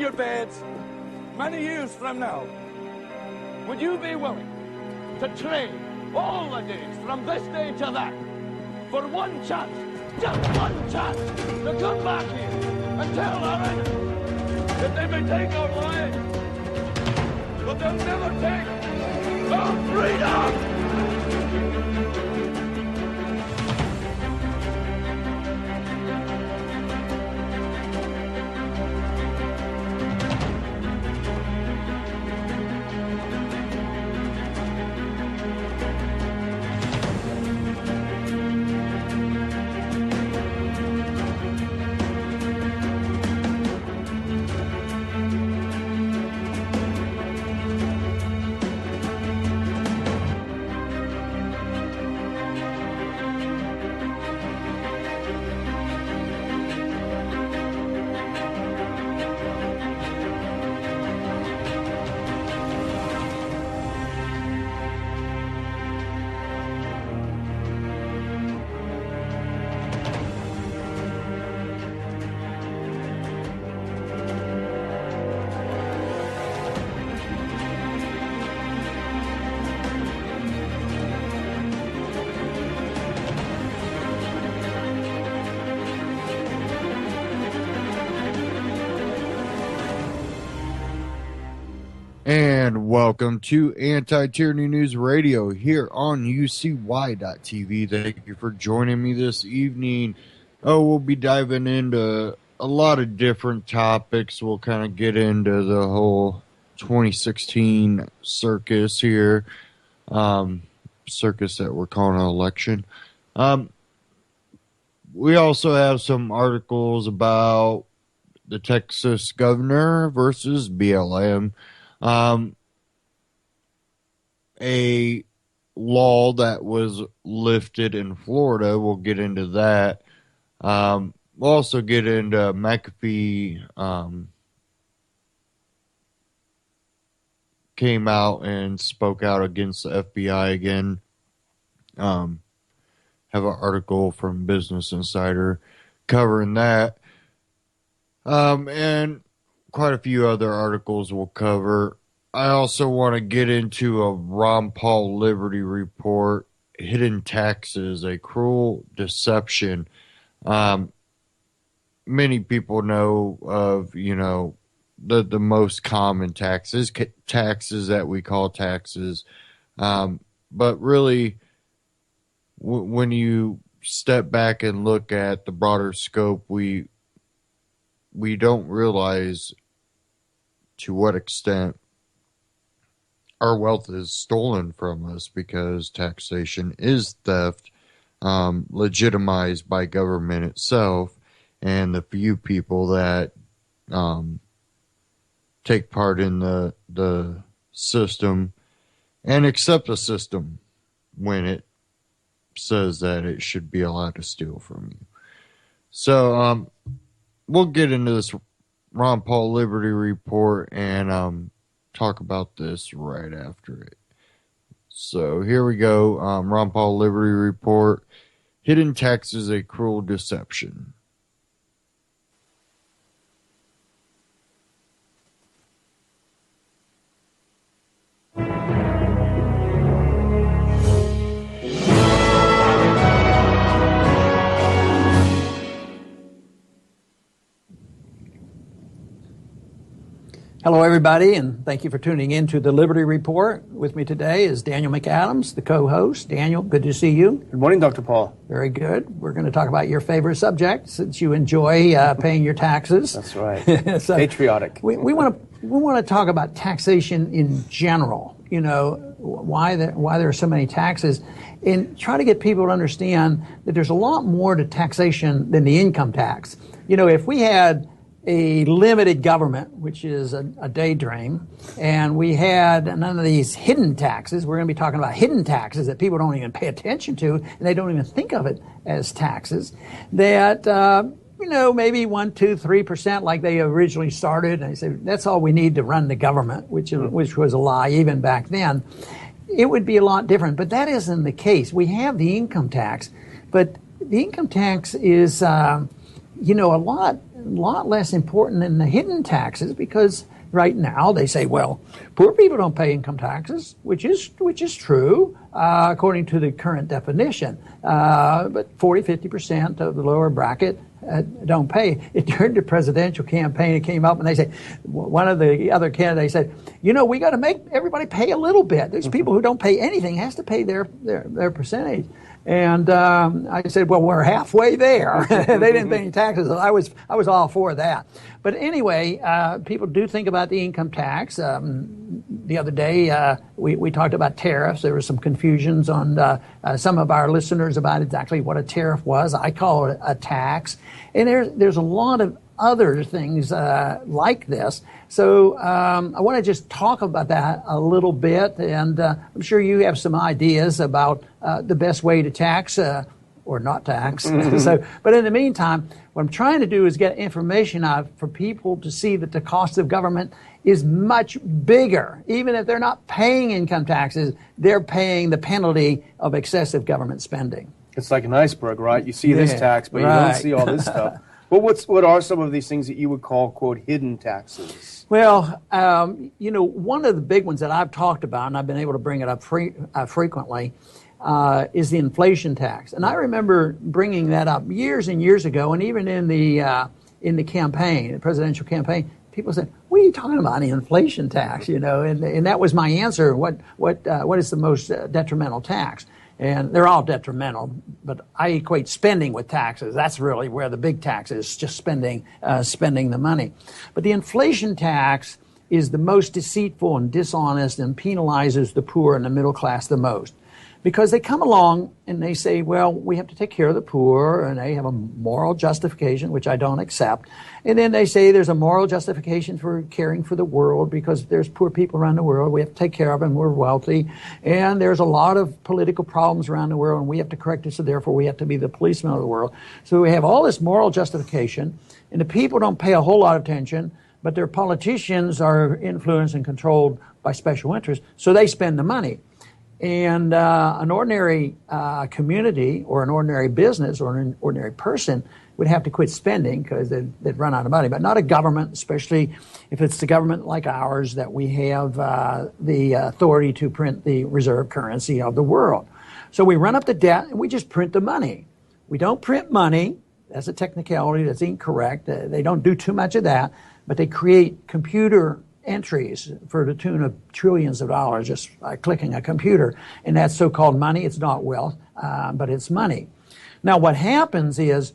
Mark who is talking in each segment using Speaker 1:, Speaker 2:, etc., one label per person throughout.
Speaker 1: your beds many years from now, would you be willing to trade all the days from this day to that for one chance, just one chance, to come back here and tell our enemies that they may take our lives, but they'll never take our freedom?
Speaker 2: And welcome to Anti-Tyranny News Radio here on UCY.tv. Thank you for joining me this evening. We'll be diving into a lot of different topics. We'll kind of get into the whole 2016 circus here. Circus that we're calling an election. We also have some articles about the Texas governor versus BLM. A law that was lifted in Florida. We'll get into that. We'll also get into McAfee came out and spoke out against the FBI again. Have an article from Business Insider covering that. And quite a few other articles we'll cover. I also want to get into a Ron Paul Liberty report, Hidden Taxes, a Cruel Deception. Many people know of, the most common taxes that we call taxes. But really, when you step back and look at the broader scope, we don't realize to what extent our wealth is stolen from us, because taxation is theft, legitimized by government itself and the few people that take part in the system and accept the system when it says that it should be allowed to steal from you. So we'll get into this Ron Paul Liberty report and talk about this right after it. So here we go. Ron Paul Liberty report, Hidden Taxes, a Cruel Deception.
Speaker 3: Hello, everybody, and thank you for tuning in to the Liberty Report. With me today is Daniel McAdams, the co-host. Daniel, good to see you.
Speaker 4: Good morning, Dr. Paul.
Speaker 3: Very good. We're going to talk about your favorite subject, since you enjoy paying your taxes.
Speaker 4: That's right. So patriotic.
Speaker 3: We want to talk about taxation in general. You know, why there are so many taxes, and try to get people to understand that there's a lot more to taxation than the income tax. You know, if we had a limited government, which is a daydream, and we had none of these hidden taxes. We're going to be talking about hidden taxes that people don't even pay attention to, and they don't even think of it as taxes. That maybe 1%, 2%, 3%, like they originally started. And they said that's all we need to run the government, which was a lie even back then. It would be a lot different, but that isn't the case. We have the income tax, but the income tax is a lot less important than the hidden taxes, because right now they say, well, poor people don't pay income taxes, which is true according to the current definition. But 50% of the lower bracket don't pay. During the presidential campaign, it came up and they said, one of the other candidates said, we got to make everybody pay a little bit. There's people who don't pay anything, has to pay their percentage. And I said, well, we're halfway there. They didn't pay any taxes. I was all for that. But anyway, people do think about the income tax. The other day, we talked about tariffs. There was some confusions on some of our listeners about exactly what a tariff was. I call it a tax. And there's a lot of other things like this. So I want to just talk about that a little bit, and I'm sure you have some ideas about the best way to tax or not tax. But in the meantime, what I'm trying to do is get information out for people to see that the cost of government is much bigger. Even if they're not paying income taxes, they're paying the penalty of excessive government spending.
Speaker 4: It's like an iceberg, right? You see this tax, but you don't see all this stuff. Well, what are some of these things that you would call, quote, hidden taxes?
Speaker 3: Well, one of the big ones that I've talked about, and I've been able to bring it up frequently, is the inflation tax. And I remember bringing that up years and years ago, and even in the campaign, the presidential campaign, people said, "What are you talking about? The inflation tax?" And that was my answer. What is the most detrimental tax? And they're all detrimental, but I equate spending with taxes. That's really where the big tax is, just spending the money. But the inflation tax is the most deceitful and dishonest and penalizes the poor and the middle class the most. Because they come along and they say, well, we have to take care of the poor, and they have a moral justification, which I don't accept. And then they say there's a moral justification for caring for the world because there's poor people around the world. We have to take care of them. We're wealthy. And there's a lot of political problems around the world, and we have to correct it, so therefore we have to be the policemen of the world. So we have all this moral justification, and the people don't pay a whole lot of attention, but their politicians are influenced and controlled by special interests, so they spend the money. And an ordinary community or an ordinary business or an ordinary person would have to quit spending because they'd run out of money. But not a government, especially if it's the government like ours that we have the authority to print the reserve currency of the world. So we run up the debt and we just print the money. We don't print money. That's a technicality. That's incorrect. They don't do too much of that. But they create computer entries for the tune of trillions of dollars just by clicking a computer. And that's so-called money. It's not wealth, but it's money. Now, what happens is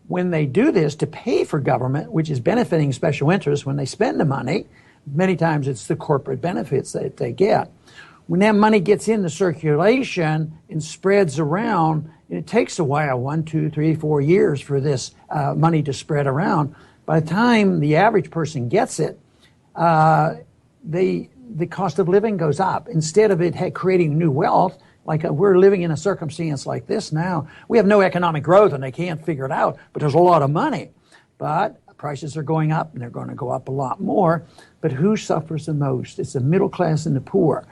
Speaker 3: when they do this to pay for government, which is benefiting special interests, when they spend the money, many times it's the corporate benefits that they get. When that money gets into circulation and spreads around, and it takes a while, 1, 2, 3, 4 years for this money to spread around. By the time the average person gets it, the cost of living goes up. Instead of it creating new wealth, like we're living in a circumstance like this now, we have no economic growth and they can't figure it out, but there's a lot of money. But prices are going up and they're going to go up a lot more. But who suffers the most? It's the middle class and the poor.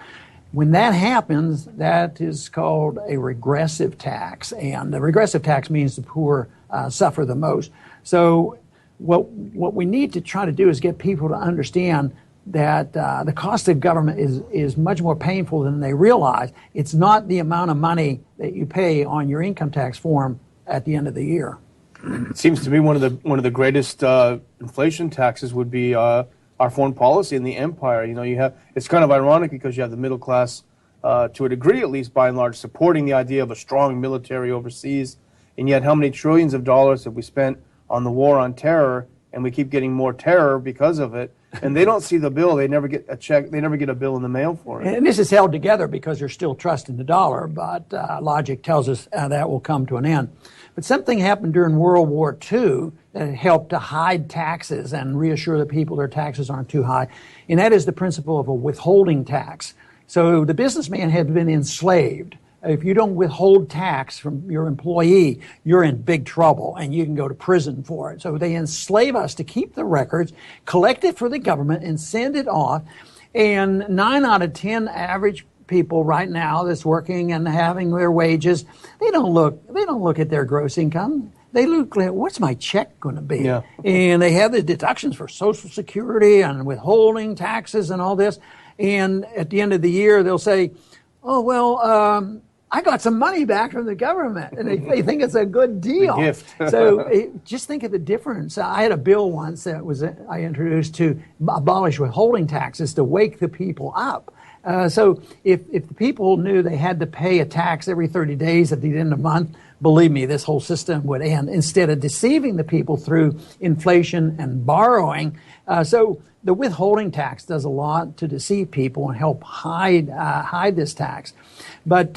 Speaker 3: When that happens, that is called a regressive tax. And the regressive tax means the poor suffer the most. So what we need to try to do is get people to understand that the cost of government is much more painful than they realize. It's not the amount of money that you pay on your income tax form at the end of the year.
Speaker 4: It seems to me one of the greatest inflation taxes would be our foreign policy and the empire. It's kind of ironic because you have the middle class, to a degree at least, by and large, supporting the idea of a strong military overseas, and yet how many trillions of dollars have we spent on the war on terror, and we keep getting more terror because of it. And they don't see the bill. They never get a check. They never get a bill in the mail for it.
Speaker 3: And this is held together because there's still trust in the dollar, but logic tells us that will come to an end. But something happened during World War II that helped to hide taxes and reassure the people their taxes aren't too high, and that is the principle of a withholding tax. So the businessman had been enslaved. If you don't withhold tax from your employee, you're in big trouble and you can go to prison for it. So they enslave us to keep the records, collect it for the government, and send it off. And 9 out of 10 average people right now that's working and having their wages, they don't look at their gross income. they look like, what's my check going to be?
Speaker 4: Yeah.
Speaker 3: And they have the deductions for Social Security and withholding taxes and all this. And at the end of the year, they'll say, oh, well, I got some money back from the government, and they think it's a good deal.
Speaker 4: A gift.
Speaker 3: So just think of the difference. I had a bill once that I introduced to abolish withholding taxes to wake the people up. So if the people knew they had to pay a tax every 30 days at the end of the month, believe me, this whole system would end. Instead of deceiving the people through inflation and borrowing. So the withholding tax does a lot to deceive people and help hide this tax. But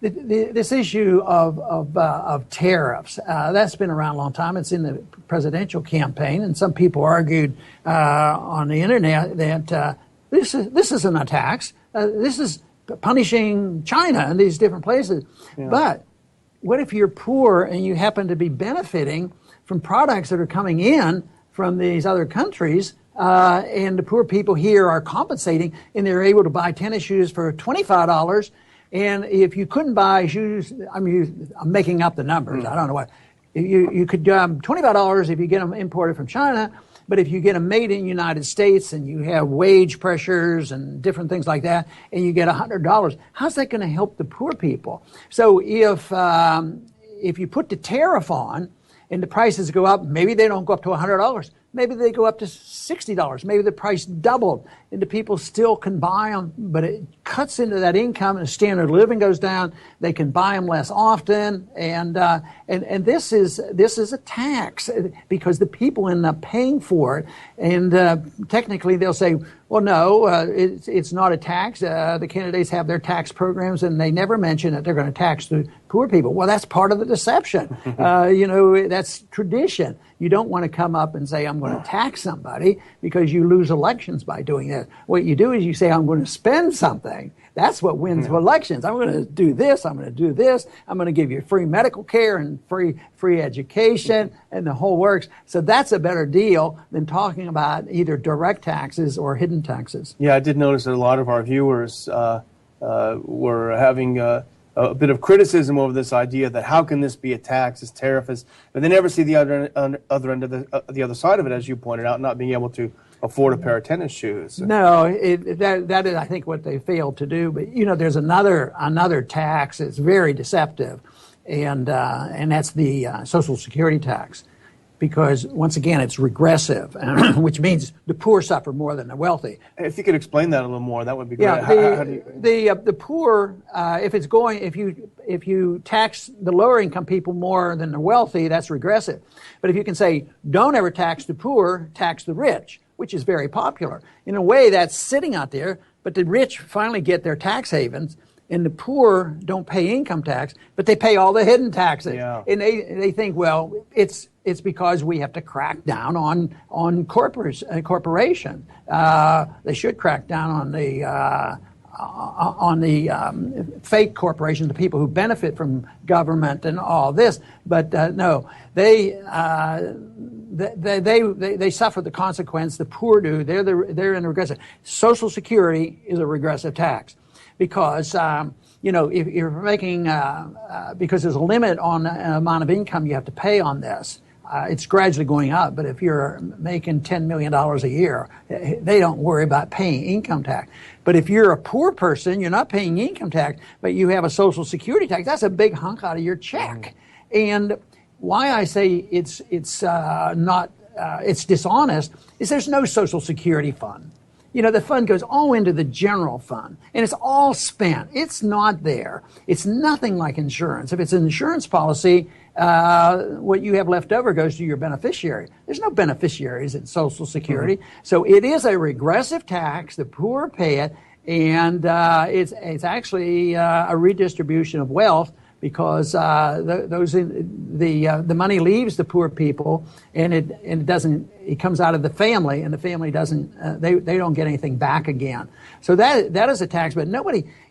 Speaker 3: this issue of tariffs, that's been around a long time. It's in the presidential campaign, and some people argued on the internet that this isn't a tax. This is punishing China and these different places. Yeah. But what if you're poor and you happen to be benefiting from products that are coming in from these other countries, and the poor people here are compensating, and they're able to buy tennis shoes for $25, and if you couldn't buy shoes, I'm making up the numbers. I don't know what. You could $25 if you get them imported from China, but if you get them made in the United States and you have wage pressures and different things like that, and you get $100, how's that going to help the poor people? So if you put the tariff on and the prices go up, maybe they don't go up to $100. Maybe they go up to $60. Maybe the price doubled, and the people still can buy them, but it cuts into that income, and the standard of living goes down. They can buy them less often, and this is a tax because the people end up paying for it. And technically, they'll say, well, no, it's not a tax. The candidates have their tax programs, and they never mention that they're going to tax the poor people. Well, that's part of the deception. That's tradition. You don't want to come up and say, I'm going to tax somebody, because you lose elections by doing that. What you do is you say, I'm going to spend something. That's what wins elections. I'm going to do this. I'm going to do this. I'm going to give you free medical care and free education and the whole works. So that's a better deal than talking about either direct taxes or hidden taxes.
Speaker 4: Yeah, I did notice that a lot of our viewers were having a bit of criticism over this idea that how can this be a tax, this tariff is, but they never see the other end of the other side of it, as you pointed out, not being able to afford a pair of tennis shoes.
Speaker 3: No, that is, I think, what they failed to do. But there's another tax that's very deceptive, and that's the Social Security tax, because once again it's regressive, which means the poor suffer more than the wealthy.
Speaker 4: If you could explain that a little more, that would be great.
Speaker 3: Yeah, the poor, if you tax the lower income people more than the wealthy, that's regressive. But if you can say, don't ever tax the poor, tax the rich, which is very popular. In a way, that's sitting out there, but the rich finally get their tax havens, and the poor don't pay income tax, but they pay all the hidden taxes. Yeah. And they think, well, it's because we have to crack down on corporation. They should crack down on the fake corporations, the people who benefit from government and all this. But no, they suffer the consequence. The poor do. They're in regressive. Social Security is a regressive tax, because if you're making because there's a limit on the amount of income you have to pay on this. It's gradually going up, but if you're making $10 million a year, they don't worry about paying income tax. But if you're a poor person, you're not paying income tax, but you have a Social Security tax, that's a big hunk out of your check. And why I say it's dishonest is there's no Social Security fund. The fund goes all into the general fund, and it's all spent. It's not there. It's nothing like insurance. If it's an insurance policy, what you have left over goes to your beneficiary. There's no beneficiaries in Social Security. Mm-hmm. So it is a regressive tax. The poor pay it, and it's actually a redistribution of wealth, because the money leaves the poor people, and it comes out of the family, and the family doesn't they don't get anything back again. So that is a tax, but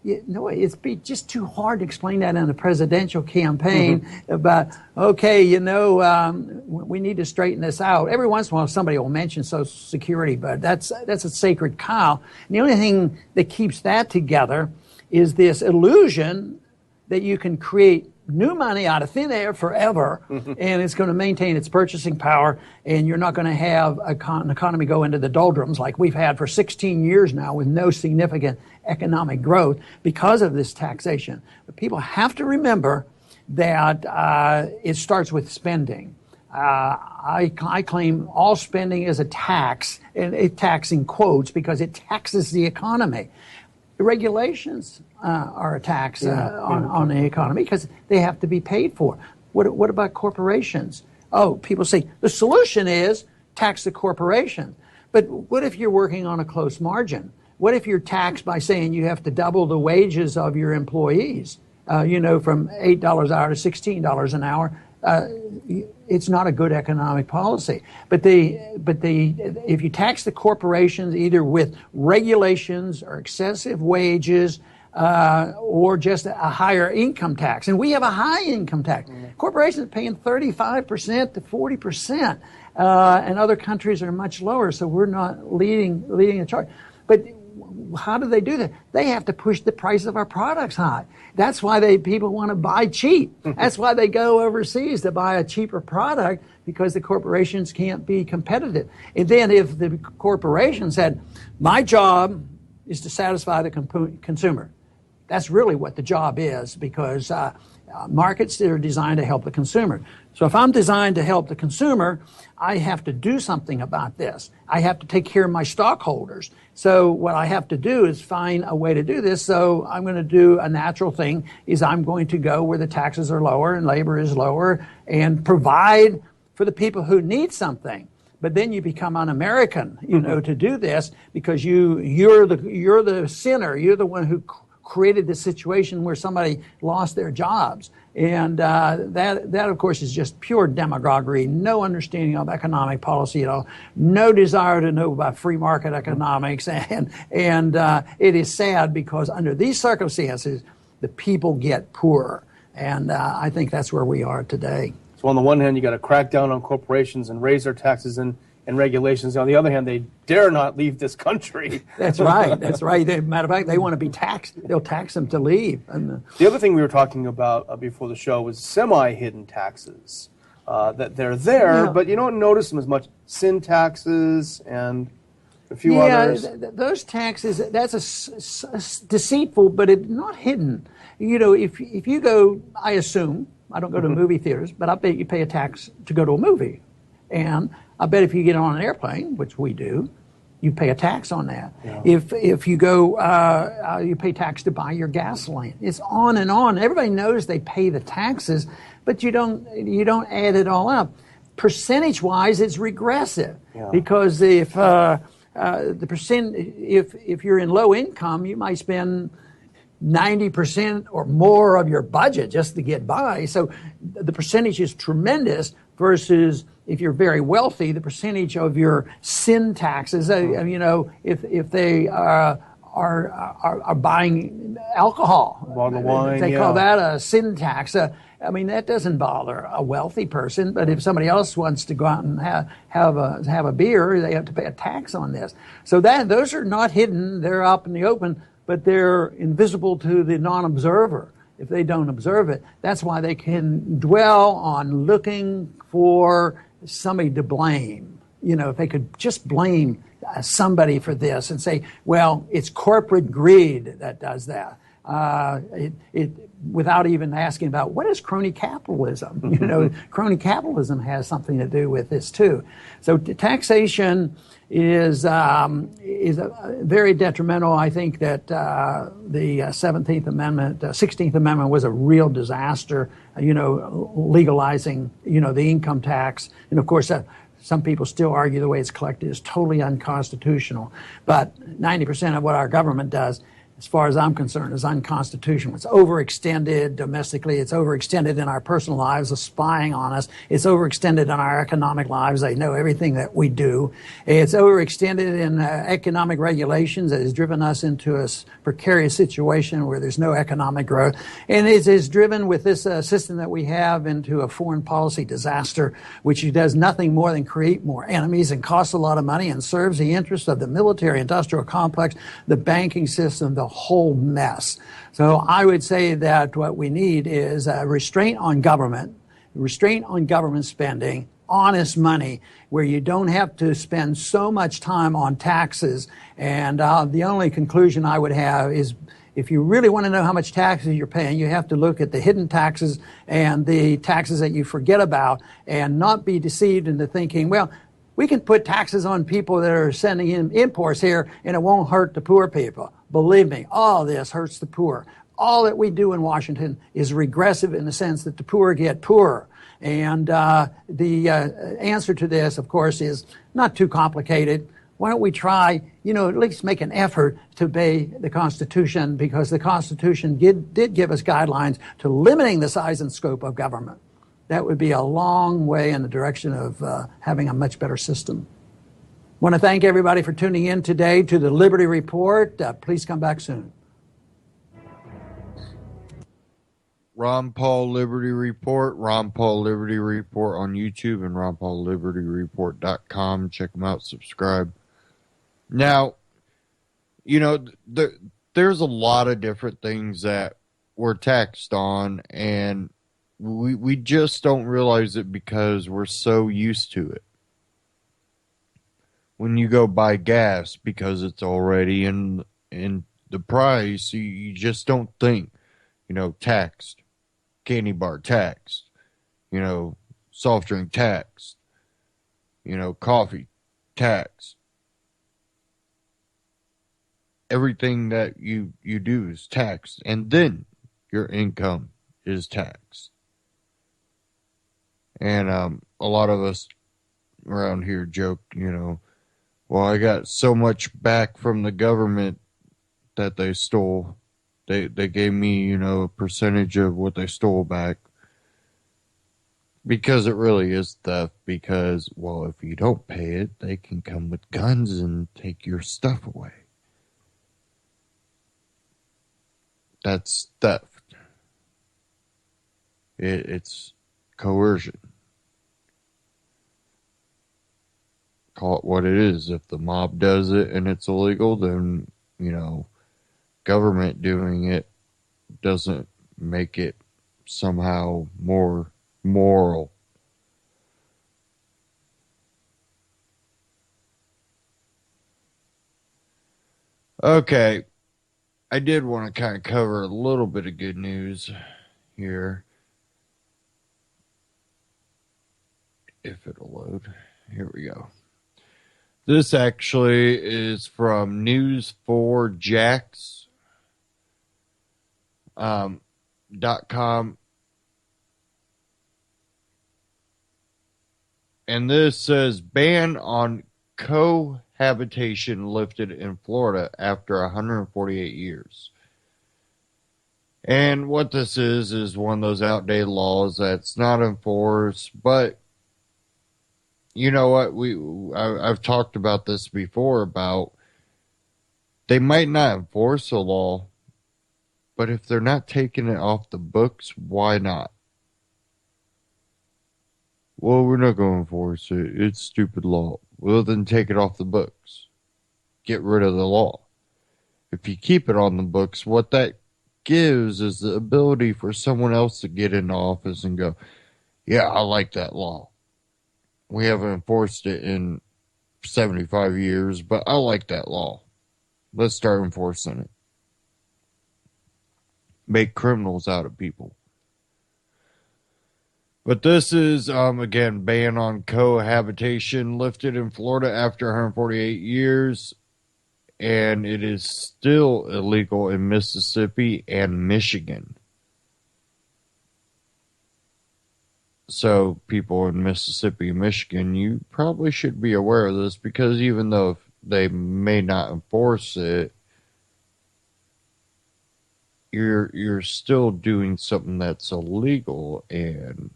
Speaker 3: it's just too hard to explain that in a presidential campaign. Mm-hmm. About we need to straighten this out. Every once in a while somebody will mention Social Security, but that's a sacred cow. And the only thing that keeps that together is this illusion that you can create new money out of thin air forever, and it's going to maintain its purchasing power, and you're not going to have an economy go into the doldrums like we've had for 16 years now with no significant economic growth because of this taxation. But people have to remember that it starts with spending. I claim all spending is a tax, and a tax in quotes because it taxes the economy. The regulations are a tax on the economy because they have to be paid for. What about corporations? Oh, people say the solution is tax the corporation. But what if you're working on a close margin? What if you're taxed by saying you have to double the wages of your employees? From $8 an hour to $16 an hour. It's not a good economic policy. But if you tax the corporations either with regulations or excessive wages or just a higher income tax, and we have a high income tax. Corporations are paying 35% to 40%, and other countries are much lower. So we're not leading the charge. But how do they do that? They have to push the price of our products high. That's why people want to buy cheap. That's why they go overseas to buy a cheaper product, because the corporations can't be competitive. And then if the corporation said, my job is to satisfy the consumer. That's really what the job is, because markets are designed to help the consumer. So if I'm designed to help the consumer, I have to do something about this. I have to take care of my stockholders. So what I have to do is find a way to do this. So I'm going to do a natural thing is I'm going to go where the taxes are lower and labor is lower and provide for the people who need something. But then you become un-American, to do this, because you're the sinner. You're the one who created the situation where somebody lost their jobs. And that, of course, is just pure demagoguery, no understanding of economic policy at all, no desire to know about free market economics. And it is sad, because under these circumstances, the people get poorer. And I think that's where we are today.
Speaker 4: So on the one hand, you got to crack down on corporations and raise their taxes and regulations. On the other hand, they dare not leave this country.
Speaker 3: That's right. That's right. Matter of fact, they want to be taxed. They'll tax them to leave. And
Speaker 4: the other thing we were talking about before the show was semi-hidden taxes. That they're there, but you don't notice them as much. Sin taxes and a few others.
Speaker 3: Those taxes, that's deceitful, but it's not hidden. If you go, I assume, I don't go to movie theaters, but I bet you pay a tax to go to a movie. And I bet if you get on an airplane, which we do, you pay a tax on that. Yeah. If you go, you pay tax to buy your gasoline. It's on and on. Everybody knows they pay the taxes, but you don't add it all up. Percentage-wise, it's regressive, because if if you're in low income, you might spend 90% or more of your budget just to get by. So the percentage is tremendous, versus if you're very wealthy, the percentage of your sin taxes, if they are buying alcohol,
Speaker 4: bottle of wine,
Speaker 3: they call that a sin tax. That doesn't bother a wealthy person, but if somebody else wants to go out and have a beer, they have to pay a tax on this. So those are not hidden; they're up in the open, but they're invisible to the non-observer. If they don't observe it, that's why they can dwell on looking for somebody to blame. If they could just blame somebody for this and say, well, it's corporate greed that does that. Without even asking about what is crony capitalism. Crony capitalism has something to do with this too. So taxation is very detrimental. I think that the 16th Amendment was a real disaster. Legalizing the income tax, and of course some people still argue the way it's collected is totally unconstitutional. But 90% of what our government does, as far as I'm concerned, is unconstitutional. It's overextended domestically. It's overextended in our personal lives of spying on us. It's overextended in our economic lives. They know everything that we do. It's overextended in economic regulations that has driven us into a precarious situation where there's no economic growth. And it is driven with this system that we have into a foreign policy disaster, which does nothing more than create more enemies and costs a lot of money and serves the interests of the military industrial complex, the banking system, the whole mess. So I would say that what we need is a restraint on government spending, honest money, where you don't have to spend so much time on taxes. And the only conclusion I would have is, if you really want to know how much taxes you're paying, you have to look at the hidden taxes and the taxes that you forget about, and not be deceived into thinking, well, we can put taxes on people that are sending in imports here and it won't hurt the poor people. Believe me, all this hurts the poor. All that we do in Washington is regressive in the sense that the poor get poorer. And the answer to this, of course, is not too complicated. Why don't we try, at least make an effort to obey the Constitution, because the Constitution did give us guidelines to limiting the size and scope of government. That would be a long way in the direction of having a much better system. I want to thank everybody for tuning in today to the Liberty Report. Please come back soon.
Speaker 2: Ron Paul Liberty Report, Ron Paul Liberty Report on YouTube, and RonPaulLibertyReport.com. Check them out, subscribe. Now, there's a lot of different things that we're taxed on, and we just don't realize it because we're so used to it. When you go buy gas, because it's already in the price, you just don't think, taxed. Candy bar taxed. Soft drink taxed. Coffee taxed. Everything that you do is taxed, and then your income is taxed. And a lot of us around here joke, well, I got so much back from the government that they stole. They gave me, a percentage of what they stole back. Because it really is theft. Because, well, if you don't pay it, they can come with guns and take your stuff away. That's theft. It's coercion. Call it what it is. If the mob does it and it's illegal, then, government doing it doesn't make it somehow more moral. Okay. I did want to kind of cover a little bit of good news here. If it'll load. Here we go. This actually is from News4Jax.com. And this says, ban on cohabitation lifted in Florida after 148 years. And what this is one of those outdated laws that's not enforced. But you know what? I've talked about this before, about they might not enforce a law, but if they're not taking it off the books, why not? Well, we're not going to enforce it. It's stupid law. Well, then take it off the books. Get rid of the law. If you keep it on the books, what that gives is the ability for someone else to get into office and go, yeah, I like that law. We haven't enforced it in 75 years, but I like that law. Let's start enforcing it. Make criminals out of people. But this is, again, ban on cohabitation lifted in Florida after 148 years. And it is still illegal in Mississippi and Michigan. So people in Mississippi and Michigan, you probably should be aware of this, because even though they may not enforce it, you're still doing something that's illegal, and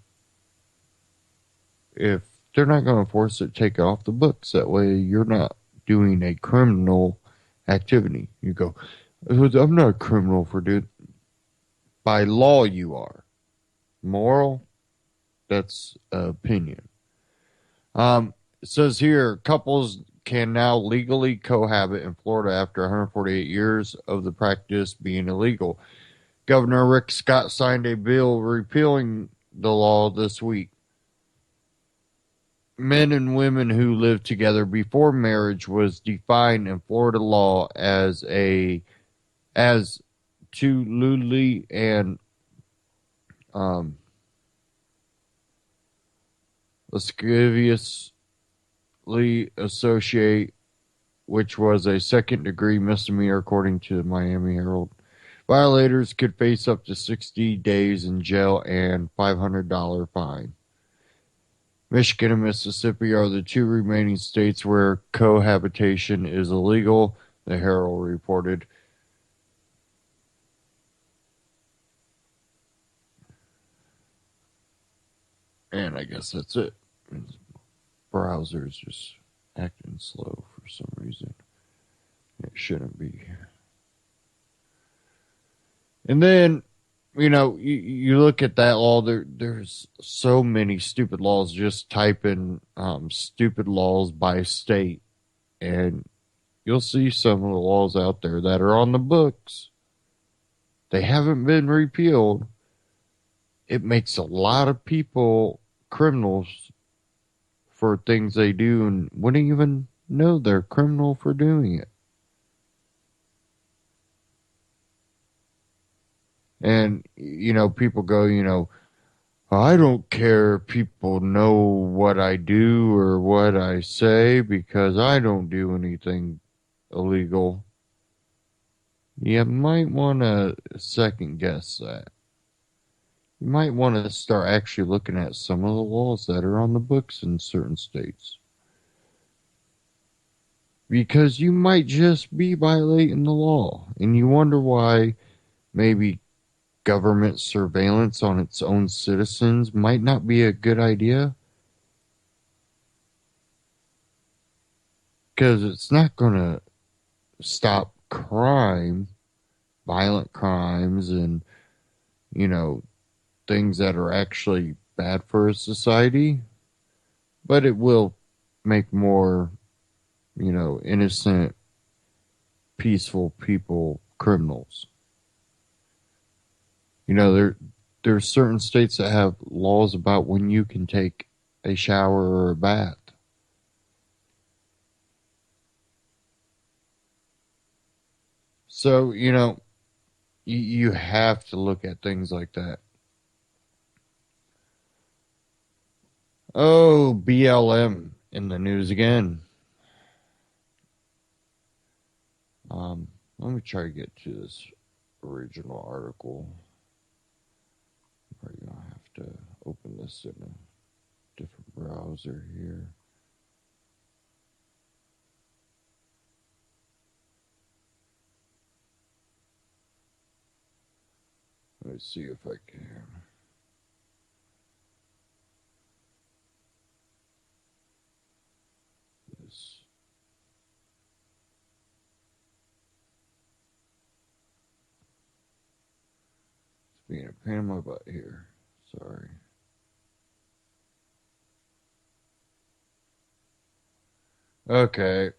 Speaker 2: if they're not going to enforce it, take it off the books. That way you're not doing a criminal activity. You go, I'm not a criminal for doing. By law you are. Moral, that's opinion. It says here, couples can now legally cohabit in Florida after 148 years of the practice being illegal. Governor Rick Scott signed a bill repealing the law this week. Men and women who lived together before marriage was defined in Florida law as to lewdly and lasciviously associate, which was a second-degree misdemeanor according to the Miami Herald. Violators could face up to 60 days in jail and $500 fine. Michigan and Mississippi are the two remaining states where cohabitation is illegal, the Herald reported. And I guess that's it. Browser's just acting slow for some reason. It shouldn't be. And then, you look at that law, there's so many stupid laws. Just type in stupid laws by state, and you'll see some of the laws out there that are on the books. They haven't been repealed. It makes a lot of people criminals for things they do and wouldn't even know they're criminal for doing it. And, people go, I don't care if people know what I do or what I say because I don't do anything illegal. You might want to second guess that. You might want to start actually looking at some of the laws that are on the books in certain states. Because you might just be violating the law. And you wonder why maybe government surveillance on its own citizens might not be a good idea. Because it's not going to stop crime, violent crimes, and, things that are actually bad for a society. But it will make more, innocent, peaceful people criminals. There's certain states that have laws about when you can take a shower or a bath. So, you have to look at things like that. Oh, BLM in the news again. Let me try to get to this original article. Probably gonna have to open this in a different browser here. Let's see if I can. This. It's being a pain in my butt here. Sorry. Okay.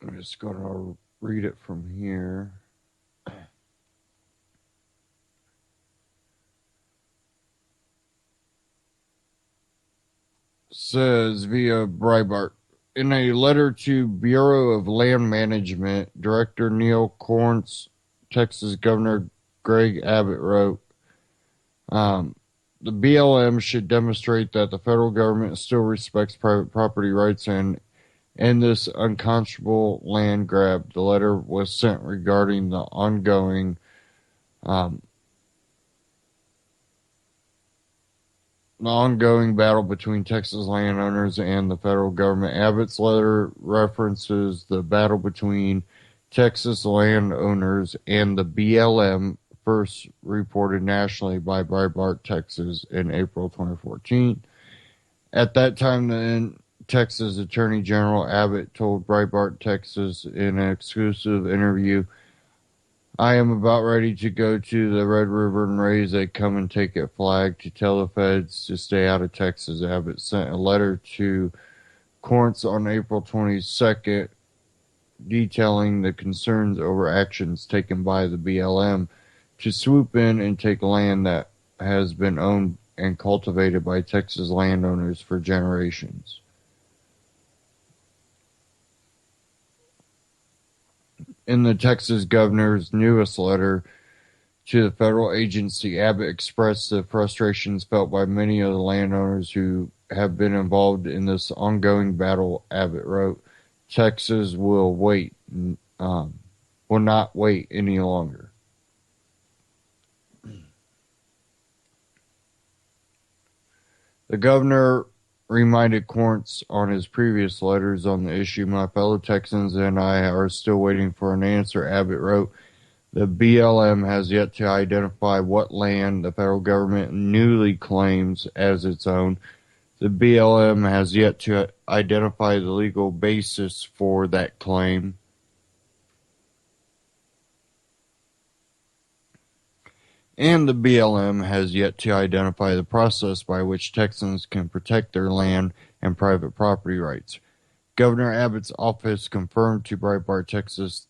Speaker 2: I'm just going to read it from here. Says via Breitbart. In a letter to Bureau of Land Management, Director Neil Corns, Texas Governor Greg Abbott wrote, the BLM should demonstrate that the federal government still respects private property rights and end this unconscionable land grab. The letter was sent regarding the ongoing battle between Texas landowners and the federal government. Abbott's letter references the battle between Texas landowners and the BLM, first reported nationally by Breitbart, Texas in April 2014. At that time, the Texas Attorney General Abbott told Breitbart, Texas in an exclusive interview, I am about ready to go to the Red River and raise a come and take it flag to tell the feds to stay out of Texas. Abbott sent a letter to Courts on April 22nd, detailing the concerns over actions taken by the BLM to swoop in and take land that has been owned and cultivated by Texas landowners for generations. In the Texas governor's newest letter to the federal agency, Abbott expressed the frustrations felt by many of the landowners who have been involved in this ongoing battle. Abbott wrote, Texas will not wait any longer. The governor reminded courts on his previous letters on the issue. My fellow Texans and I are still waiting for an answer, Abbott wrote. The BLM has yet to identify what land the federal government newly claims as its own. The BLM has yet to identify the legal basis for that claim. And the BLM has yet to identify the process by which Texans can protect their land and private property rights. Governor Abbott's office confirmed to Breitbart, Texas,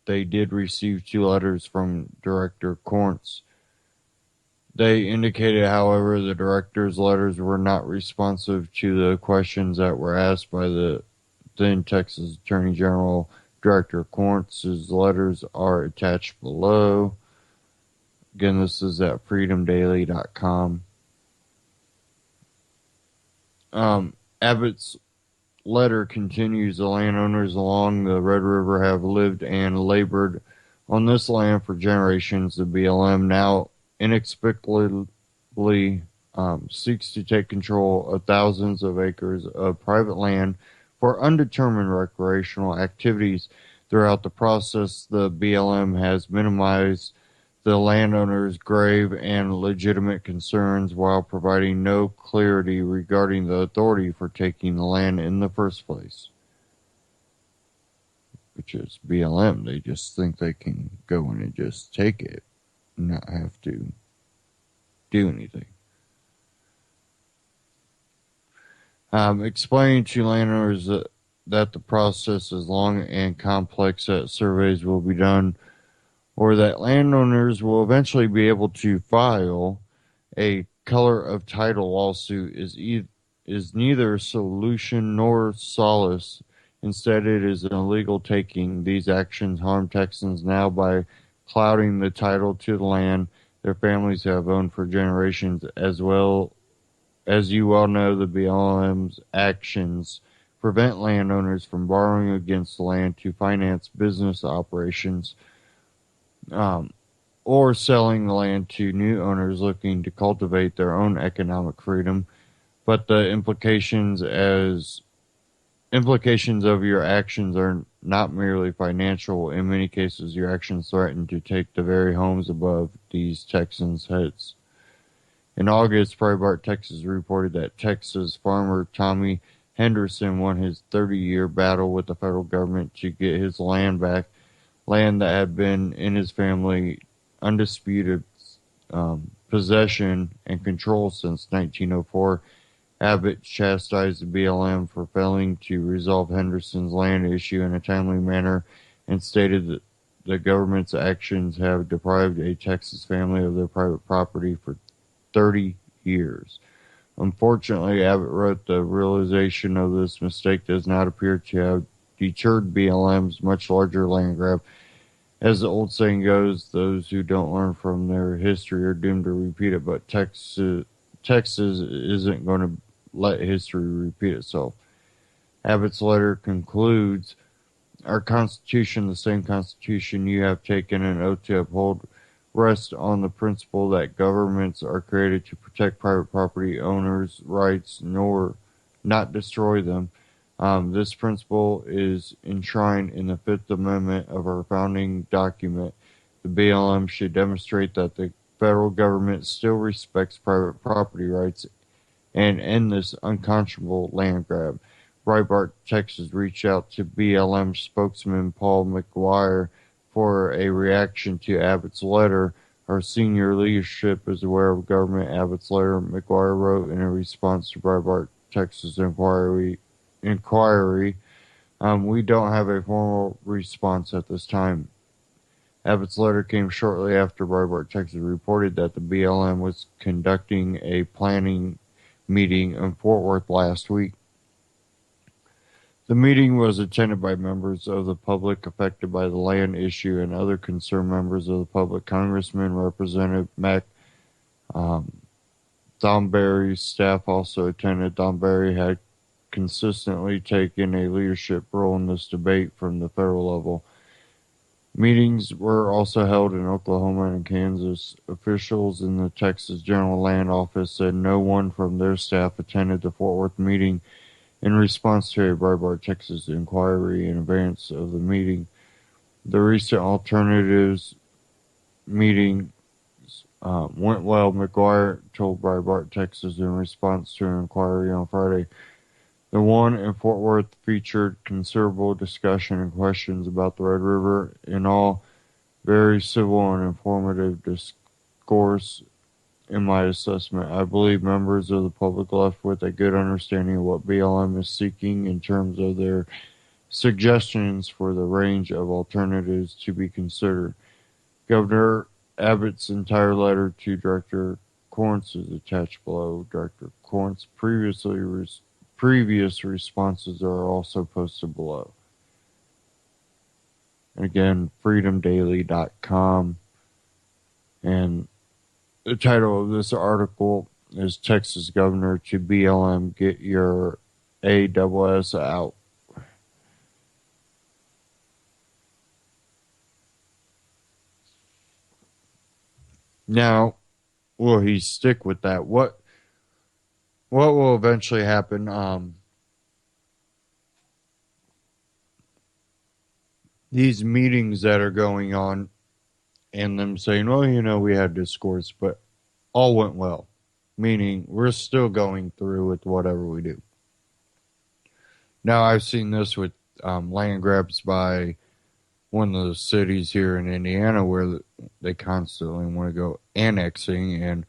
Speaker 2: they did receive 2 letters from Director Corntz. They indicated, however, the director's letters were not responsive to the questions that were asked by the then Texas Attorney General, Director Corntz's letters are attached below. Again, this is at freedomdaily.com. Abbott's letter continues, the landowners along the Red River have lived and labored on this land for generations. The BLM now inexplicably seeks to take control of thousands of acres of private land for undetermined recreational activities. Throughout the process, the BLM has minimized the landowners' grave and legitimate concerns while providing no clarity regarding the authority for taking the land in the first place. Which is BLM. They just think they can go in and just take it and not have to do anything. Explaining to landowners that the process is long and complex, that surveys will be done, or that landowners will eventually be able to file a color of title lawsuit is neither solution nor solace. Instead, it is an illegal taking. These actions harm Texans now by clouding the title to the land their families have owned for generations. As well as you well know, the BLM's actions prevent landowners from borrowing against the land to finance business operations, or selling the land to new owners looking to cultivate their own economic freedom. But the implications of your actions are not merely financial. In many cases, your actions threaten to take the very homes above these Texans' heads. In August, Breitbart, Texas reported that Texas farmer Tommy Henderson won his 30-year battle with the federal government to get his land back, land that had been in his family undisputed possession and control since 1904. Abbott chastised the BLM for failing to resolve Henderson's land issue in a timely manner and stated that the government's actions have deprived a Texas family of their private property for 30 years. Unfortunately, Abbott wrote, the realization of this mistake does not appear to have deterred BLM's much larger land grab. As the old saying goes, those who don't learn from their history are doomed to repeat it, but Texas isn't going to let history repeat itself. Abbott's letter concludes, our Constitution, the same Constitution you have taken an oath to uphold, rests on the principle that governments are created to protect private property owners' rights, nor not destroy them. This principle is enshrined in the Fifth Amendment of our founding document. The BLM should demonstrate that the federal government still respects private property rights and end this unconscionable land grab. Breitbart, Texas reached out to BLM spokesman Paul McGuire for a reaction to Abbott's letter. Our senior leadership is aware of government Abbott's letter, McGuire wrote in a response to Breitbart, Texas inquiry inquiry. We don't have a formal response at this time. Abbott's letter came shortly after Breitbart, Texas reported that the BLM was conducting a planning meeting in Fort Worth last week. The meeting was attended by members of the public affected by the land issue and other concerned members of the public. Congressman Representative Mac Thornberry's staff also attended. Thornberry had consistently taken a leadership role in this debate from the federal level. Meetings were also held in Oklahoma and Kansas. Officials in the Texas General Land Office said no one from their staff attended the Fort Worth meeting in response to a Breitbart, Texas inquiry in advance of the meeting. The recent alternatives meeting went well, McGuire told Breitbart, Texas in response to an inquiry on Friday. The one in Fort Worth featured considerable discussion and questions about the Red River. In all, very civil and informative discourse in my assessment. I believe members of the public left with a good understanding of what BLM is seeking in terms of their suggestions for the range of alternatives to be considered. Governor Abbott's entire letter to Director Corns is attached below. Director Corns' previous responses are also posted below. And again, freedomdaily.com. And the title of this article is Texas Governor to BLM, Get Your AWS Out. Now, will he stick with that? What will eventually happen? These meetings that are going on and them saying, well, we had discourse, but all went well. Meaning we're still going through with whatever we do. Now, I've seen this with land grabs by one of the cities here in Indiana where they constantly want to go annexing. And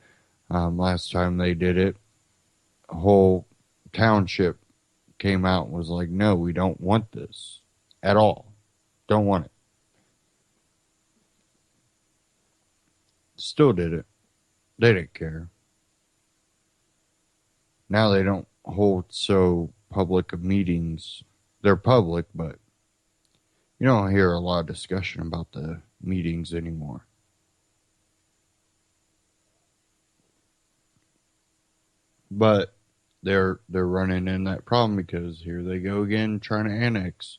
Speaker 2: last time they did it, a whole township came out and was like, no, we don't want this at all. Don't want it. Still did it. They didn't care. Now they don't hold so public of meetings. They're public, but you don't hear a lot of discussion about the meetings anymore. But they're running in that problem because here they go again trying to annex.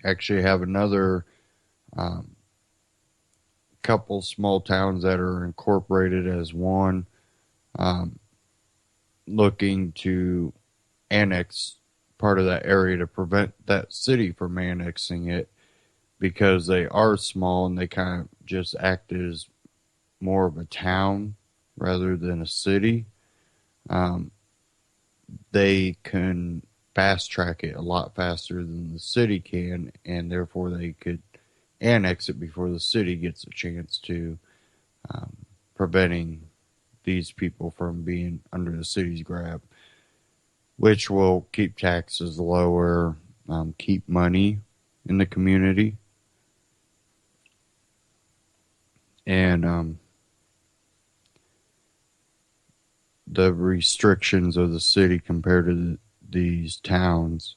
Speaker 2: Actually have another couple small towns that are incorporated as one, looking to annex part of that area to prevent that city from annexing it because they are small and they kind of just act as more of a town rather than a city. They can fast track it a lot faster than the city can, and therefore they could annex it before the city gets a chance to, preventing these people from being under the city's grab, which will keep taxes lower, keep money in the community, and the restrictions of the city compared to these towns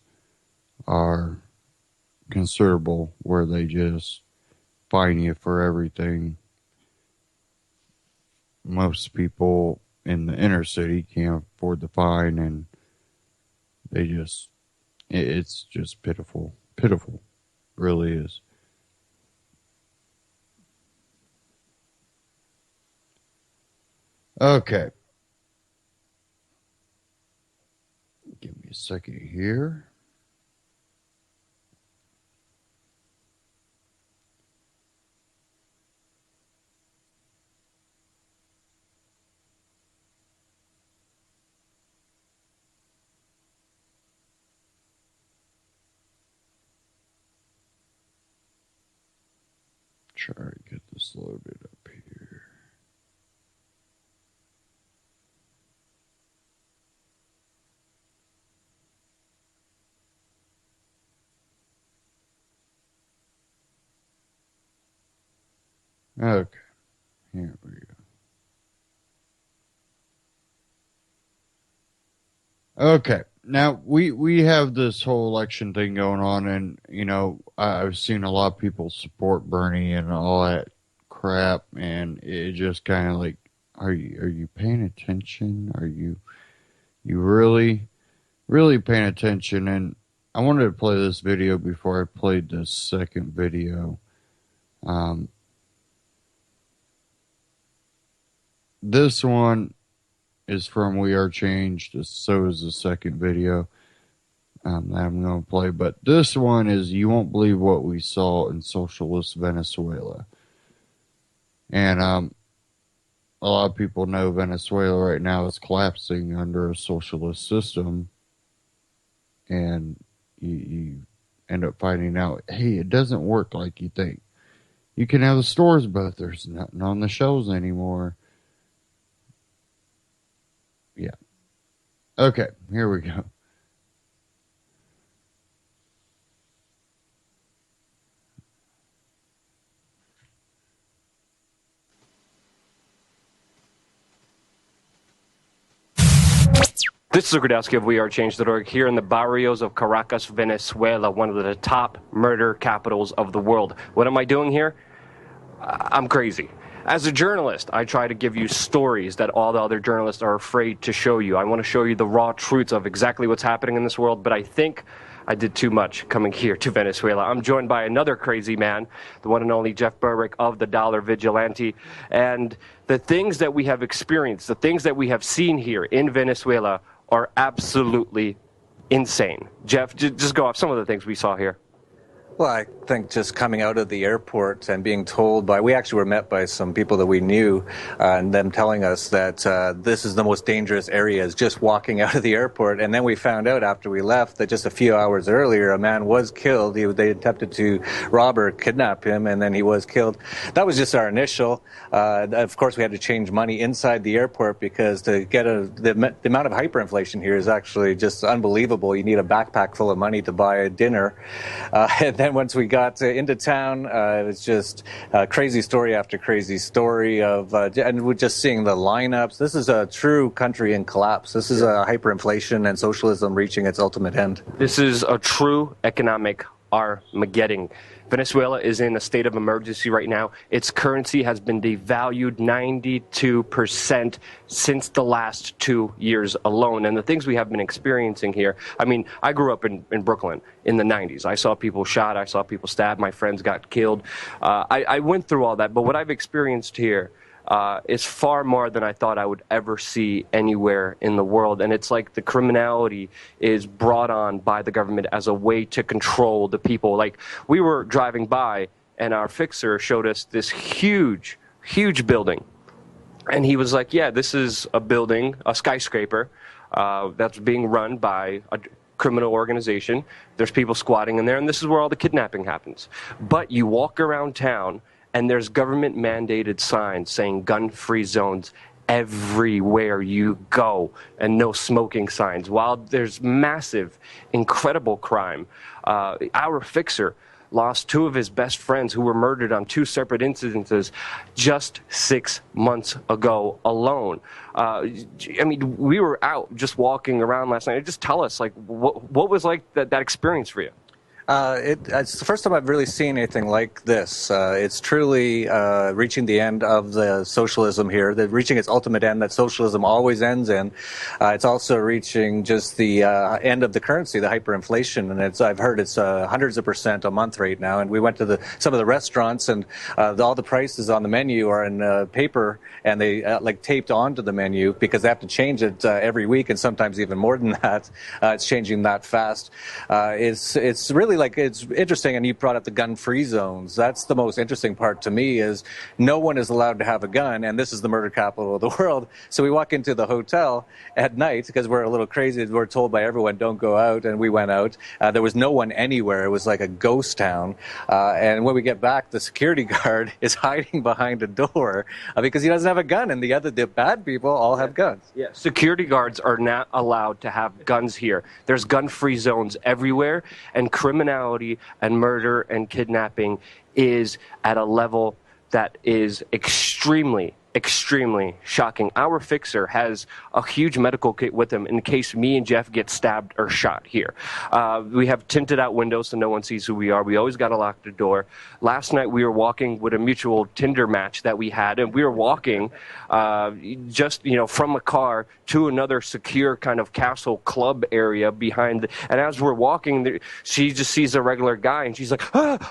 Speaker 2: are considerable, where they just fine you for everything. Most people in the inner city can't afford the fine, and it's just pitiful. Pitiful. Really is. Okay. Give me a second here. Try to get this loaded up here. Okay, here we go. Okay, now we have this whole election thing going on, and I've seen a lot of people support Bernie and all that crap, and it just kind of like, are you paying attention? Are you really paying attention? And I wanted to play this video before I played the second video. This one is from We Are Changed. So is the second video that I'm going to play. But this one is You Won't Believe What We Saw in Socialist Venezuela. And a lot of people know Venezuela right now is collapsing under a socialist system. And you end up finding out, hey, it doesn't work like you think. You can have the stores, but there's nothing on the shelves anymore. Yeah. Okay, here we go.
Speaker 5: This is Gradowski of WeAreChange.org here in the barrios of Caracas, Venezuela, one of the top murder capitals of the world. What am I doing here? I'm crazy. As a journalist, I try to give you stories that all the other journalists are afraid to show you. I want to show you the raw truths of exactly what's happening in this world, but I think I did too much coming here to Venezuela. I'm joined by another crazy man, the one and only Jeff Berwick of the Dollar Vigilante. And the things that we have experienced, the things that we have seen here in Venezuela are absolutely insane. Jeff, just go off some of the things we saw here.
Speaker 6: Well, I think just coming out of the airport and being told we actually were met by some people that we knew, and them telling us that this is the most dangerous area, is just walking out of the airport. And then we found out after we left that just a few hours earlier, a man was killed. They attempted to rob or kidnap him, and then he was killed. That was just our initial. Of course, we had to change money inside the airport because to get the amount of hyperinflation here is actually just unbelievable. You need a backpack full of money to buy a dinner. And then once we got into town, it was just crazy story after crazy story and we're just seeing the lineups. This is a true country in collapse. This is a hyperinflation and socialism reaching its ultimate end.
Speaker 5: This is a true economic Armageddon. Venezuela is in a state of emergency right now. Its currency has been devalued 92% since the last 2 years alone. And the things we have been experiencing here, I mean, I grew up in Brooklyn in the 90s. I saw people shot. I saw people stabbed. My friends got killed. I went through all that. But what I've experienced here is far more than I thought I would ever see anywhere in the world. And it's like the criminality is brought on by the government as a way to control the people. Like, we were driving by and our fixer showed us this huge building. And he was like, yeah, this is a building, a skyscraper, that's being run by a criminal organization. There's people squatting in there, and this is where all the kidnapping happens. But you walk around town, and there's government-mandated signs saying gun-free zones everywhere you go, and no smoking signs. While there's massive, incredible crime, our fixer lost two of his best friends who were murdered on two separate incidences just 6 months ago alone. I mean, we were out just walking around last night. Just tell us, like, what was like that experience for you?
Speaker 6: It's the first time I've really seen anything like this. It's truly reaching the end of the socialism here, reaching its ultimate end that socialism always ends in. It's also reaching just the end of the currency, the hyperinflation, and I've heard it's hundreds of percent a month right now. And we went to some of the restaurants, and all the prices on the menu are in paper, and they like taped onto the menu because they have to change it every week, and sometimes even more than that. It's changing that fast. It's really like, it's interesting, and you brought up the gun-free zones. That's the most interesting part to me, is no one is allowed to have a gun, and this is the murder capital of the world. So we walk into the hotel at night, because we're a little crazy. We're told by everyone, don't go out, and we went out. There was no one anywhere. It was like a ghost town. And when we get back, the security guard is hiding behind a door because he doesn't have a gun, and the bad people all have guns.
Speaker 5: Yeah, security guards are not allowed to have guns here. There's gun-free zones everywhere, and criminality and murder and kidnapping is at a level that is extremely shocking. Our fixer has a huge medical kit with him in case me and Jeff get stabbed or shot here. We have tinted out windows so no one sees who we are. We always got to lock the door. Last night we were walking with a mutual Tinder match that we had, and we were walking just, from a car to another secure kind of castle club area behind. And as we're walking, she just sees a regular guy, and she's like,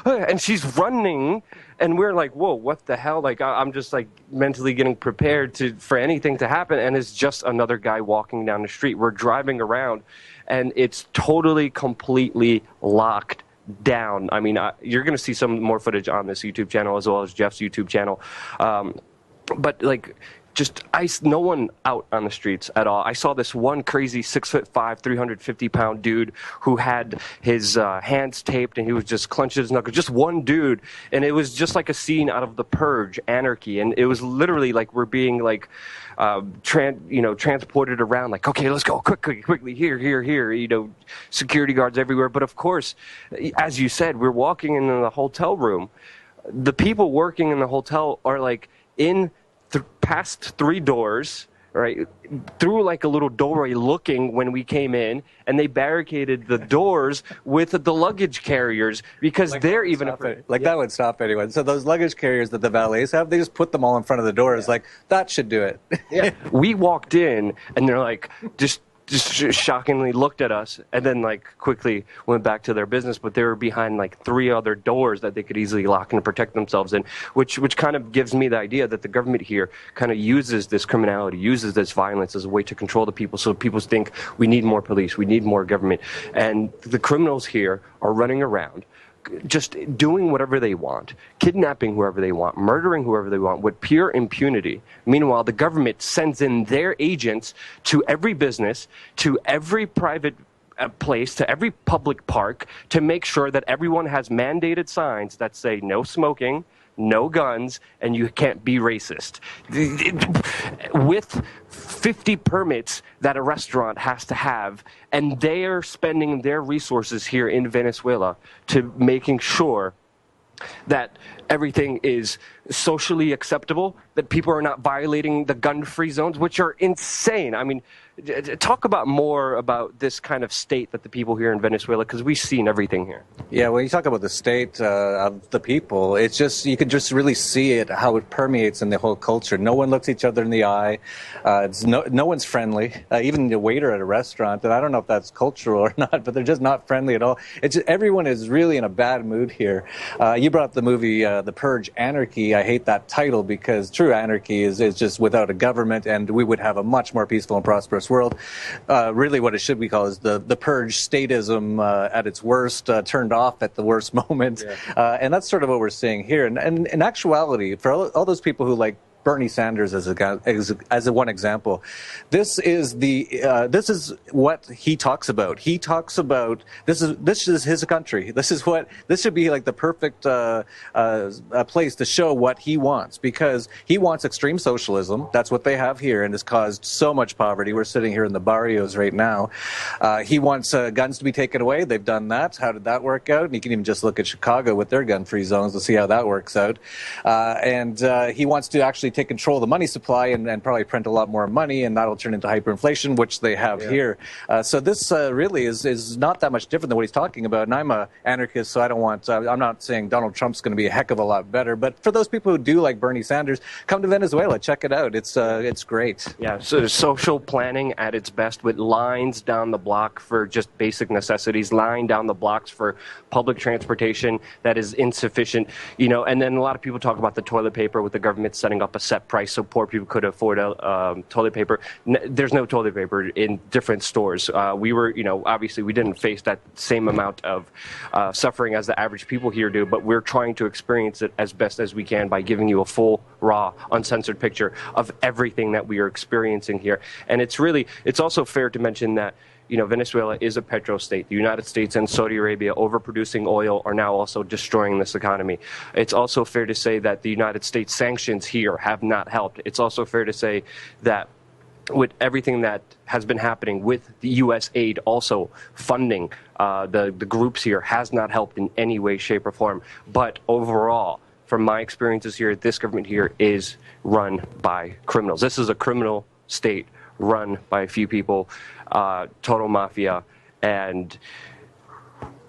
Speaker 5: and she's running. And we're like, whoa, what the hell? Like, I'm just like mentally getting prepared for anything to happen. And it's just another guy walking down the street. We're driving around and it's totally, completely locked down. I mean, you're going to see some more footage on this YouTube channel as well as Jeff's YouTube channel. But like, no one out on the streets at all. I saw this one crazy 6'5", 350-pound dude who had his hands taped and he was just clenching his knuckles. Just one dude, and it was just like a scene out of The Purge, Anarchy, and it was literally like we're being like transported around. Like, okay, let's go quickly, here. Security guards everywhere. But of course, as you said, we're walking in the hotel room. The people working in the hotel are like in past 3 doors, right, through like a little doorway looking when we came in, and they barricaded the doors with the luggage carriers because like they're even afraid.
Speaker 6: That would stop anyone. So those luggage carriers that the valets have, they just put them all in front of the doors. Like, that should do it.
Speaker 5: Yeah. We walked in and they're like, just shockingly looked at us and then like quickly went back to their business, but they were behind like 3 other doors that they could easily lock and protect themselves in, which kind of gives me the idea that the government here kind of uses this criminality, uses this violence as a way to control the people. So people think we need more police, we need more government, and the criminals here are running around just doing whatever they want, kidnapping whoever they want, murdering whoever they want with pure impunity. Meanwhile, the government sends in their agents to every business, to every private place, to every public park to make sure that everyone has mandated signs that say no smoking, no guns, and you can't be racist. With 50 permits that a restaurant has to have, and they are spending their resources here in Venezuela to making sure that everything is socially acceptable, that people are not violating the gun-free zones, which are insane. I mean, talk about more about this kind of state that the people here in Venezuela, because we've seen everything here.
Speaker 6: Yeah, when you talk about the state of the people, it's just, you can just really see it, how it permeates in the whole culture. No one looks each other in the eye. No one's friendly. Even the waiter at a restaurant, and I don't know if that's cultural or not, but they're just not friendly at all. It's just, everyone is really in a bad mood here. You brought up the movie The Purge, Anarchy. I hate that title because true anarchy is just without a government, and we would have a much more peaceful and prosperous world. Really what it should be called is the purge statism at its worst, turned off at the worst moment. Yeah. And that's sort of what we're seeing here. And in actuality, for all those people who like Bernie Sanders as a one example, this is what he talks about. He talks about this is his country. This should be like the perfect place to show what he wants, because he wants extreme socialism. That's what they have here, and has caused so much poverty. We're sitting here in the barrios right now. He wants guns to be taken away. They've done that. How did that work out? And you can even just look at Chicago with their gun-free zones to see how that works out. And he wants to actually take control of the money supply and probably print a lot more money, and that'll turn into hyperinflation, which they have here. So this really is not that much different than what he's talking about. And I'm an anarchist, so I'm not saying Donald Trump's going to be a heck of a lot better. But for those people who do like Bernie Sanders, come to Venezuela, check it out. It's great.
Speaker 5: Yeah, so social planning at its best, with lines down the block for just basic necessities, line down the blocks for public transportation that is insufficient, and then a lot of people talk about the toilet paper with the government setting up a set price so poor people could afford toilet paper. There's no toilet paper in different stores. We were, obviously we didn't face that same amount of suffering as the average people here do, but we're trying to experience it as best as we can by giving you a full, raw, uncensored picture of everything that we are experiencing here. And it's also fair to mention that Venezuela is a petrostate. The United States and Saudi Arabia, overproducing oil, are now also destroying this economy. It's also fair to say that the United States sanctions here have not helped. It's also fair to say that with everything that has been happening with the U.S. aid also funding the groups here has not helped in any way, shape, or form. But overall, from my experiences here, this government here is run by criminals. This is a criminal state run by a few people, total mafia, and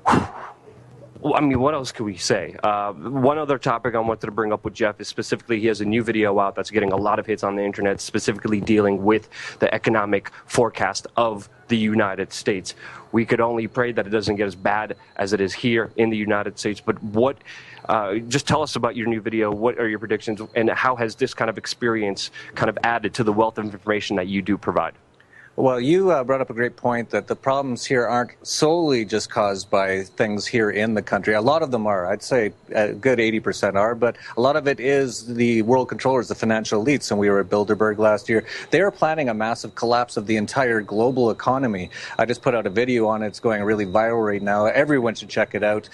Speaker 5: I mean, what else could we say? One other topic I wanted to bring up with Jeff is specifically he has a new video out that's getting a lot of hits on the internet, specifically dealing with the economic forecast of the United States. We could only pray that it doesn't get as bad as it is here in the United States. But just tell us about your new video. What are your predictions, and how has this kind of experience kind of added to the wealth of information that you do provide?
Speaker 6: Well, you brought up a great point that the problems here aren't solely just caused by things here in the country. A lot of them are. I'd say a good 80% are, but a lot of it is the world controllers, the financial elites. And we were at Bilderberg last year. They are planning a massive collapse of the entire global economy. I just put out a video on it. It's going really viral right now. Everyone should check it out.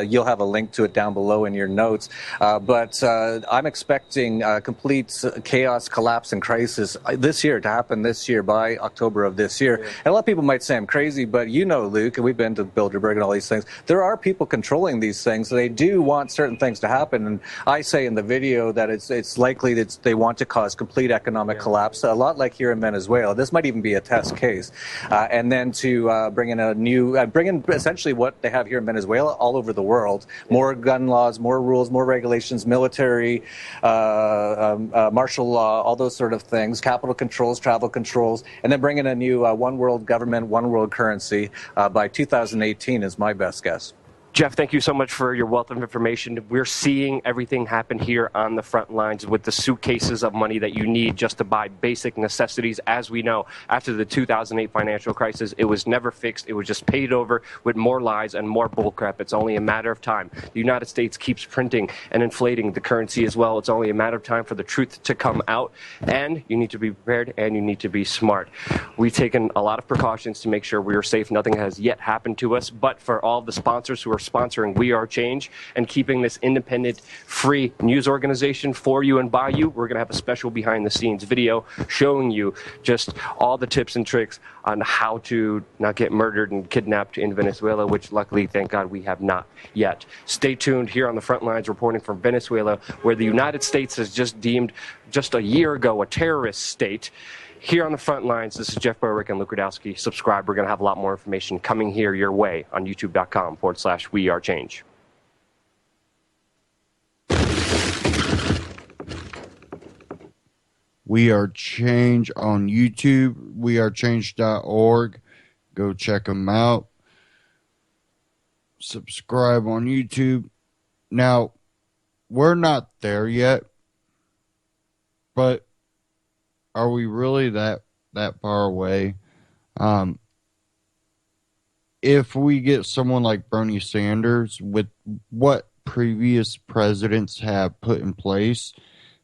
Speaker 6: You'll have a link to it down below in your notes. But I'm expecting complete chaos, collapse, and crisis this year to happen this year by October of this year. Yeah. And a lot of people might say I'm crazy, but you know, Luke, and we've been to Bilderberg and all these things, there are people controlling these things. So they do want certain things to happen. And I say in the video that it's likely that they want to cause complete economic collapse, a lot like here in Venezuela. This might even be a test case. And then to bring in essentially what they have here in Venezuela all over the world, more gun laws, more rules, more regulations, military, martial law, all those sort of things, capital controls, travel controls, and then bring in a new one world government, one world currency by 2018 is my best guess.
Speaker 5: Jeff, thank you so much for your wealth of information. We're seeing everything happen here on the front lines with the suitcases of money that you need just to buy basic necessities. As we know, after the 2008 financial crisis, it was never fixed. It was just paid over with more lies and more bullcrap. It's only a matter of time. The United States keeps printing and inflating the currency as well. It's only a matter of time for the truth to come out. And you need to be prepared and you need to be smart. We've taken a lot of precautions to make sure we are safe. Nothing has yet happened to us. But for all the sponsors who are sponsoring We Are Change and keeping this independent, free news organization for you and by you, we're going to have a special behind-the-scenes video showing you just all the tips and tricks on how to not get murdered and kidnapped in Venezuela, which luckily, thank God, we have not yet. Stay tuned here on the front lines, reporting from Venezuela, where the United States has just deemed just a year ago a terrorist state. Here on the front lines, this is Jeff Berwick and Luke Radowski. Subscribe. We're going to have a lot more information coming here your way on youtube.com/We Are Change.
Speaker 2: We Are Change on YouTube, wearechange.org. Go check them out. Subscribe on YouTube. Now, we're not there yet, but are we really that far away? If we get someone like Bernie Sanders, with what previous presidents have put in place,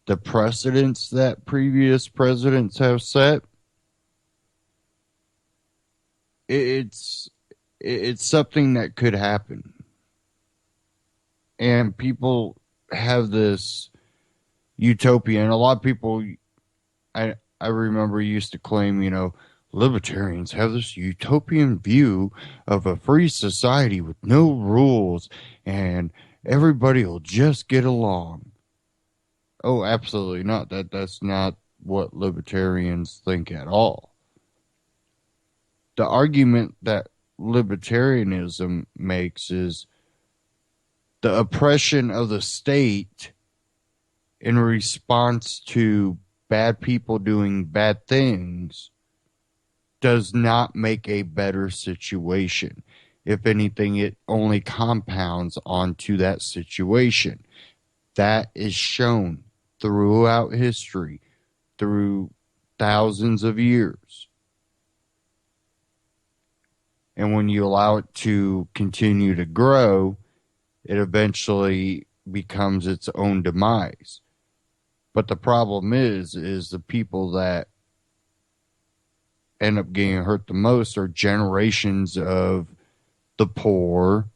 Speaker 2: the precedents that previous presidents have set, it's something that could happen. And people have this utopia, and a lot of people, I remember used to claim, libertarians have this utopian view of a free society with no rules and everybody will just get along. Oh, absolutely not. That's not what libertarians think at all. The argument that libertarianism makes is the oppression of the state in response to bad people doing bad things does not make a better situation. If anything, it only compounds onto that situation. That is shown throughout history, through thousands of years. And when you allow it to continue to grow, it eventually becomes its own demise. But the problem is the people that end up getting hurt the most are generations of the poor,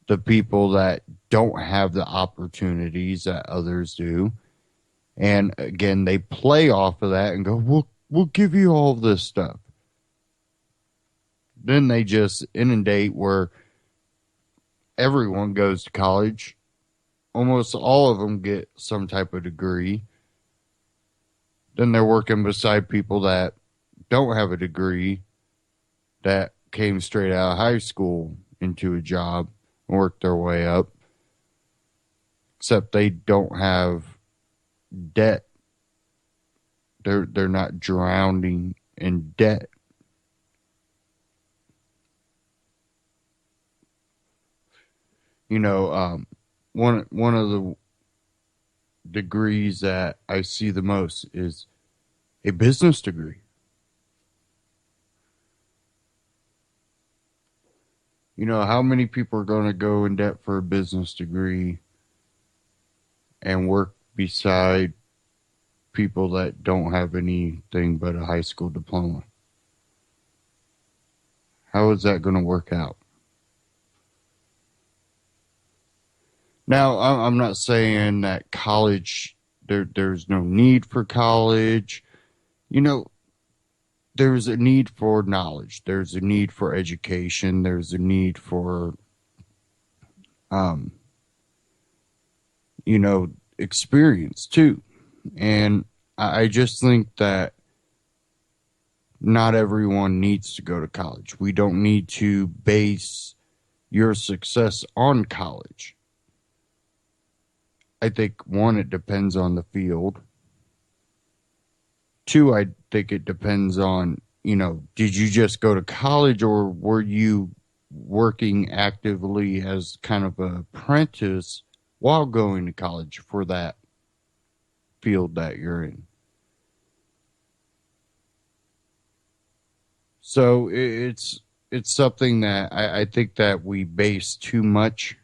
Speaker 2: the people that don't have the opportunities that others do. And again, they play off of that and go, we'll give you all this stuff. Then they just inundate where everyone goes to college. almost all of them get some type of degree. Then they're working beside people that don't have a degree, that came straight out of high school into a job and worked their way up, except they don't have debt. They're not drowning in debt. You know, one of the degrees that I see the most is a business degree. You know, how many people are going to go in debt for a business degree and work beside people that don't have anything but a high school diploma? How is that going to work out? Now, I'm not saying that college, there's no need for college. You know, there's a need for knowledge. There's a need for education. There's a need for, experience too. And I just think that not everyone needs to go to college. We don't need to base your success on college. I think, one, it depends on the field. Two, I think it depends on, did you just go to college, or were you working actively as kind of an apprentice while going to college for that field that you're in? So it's something that I think that we base too much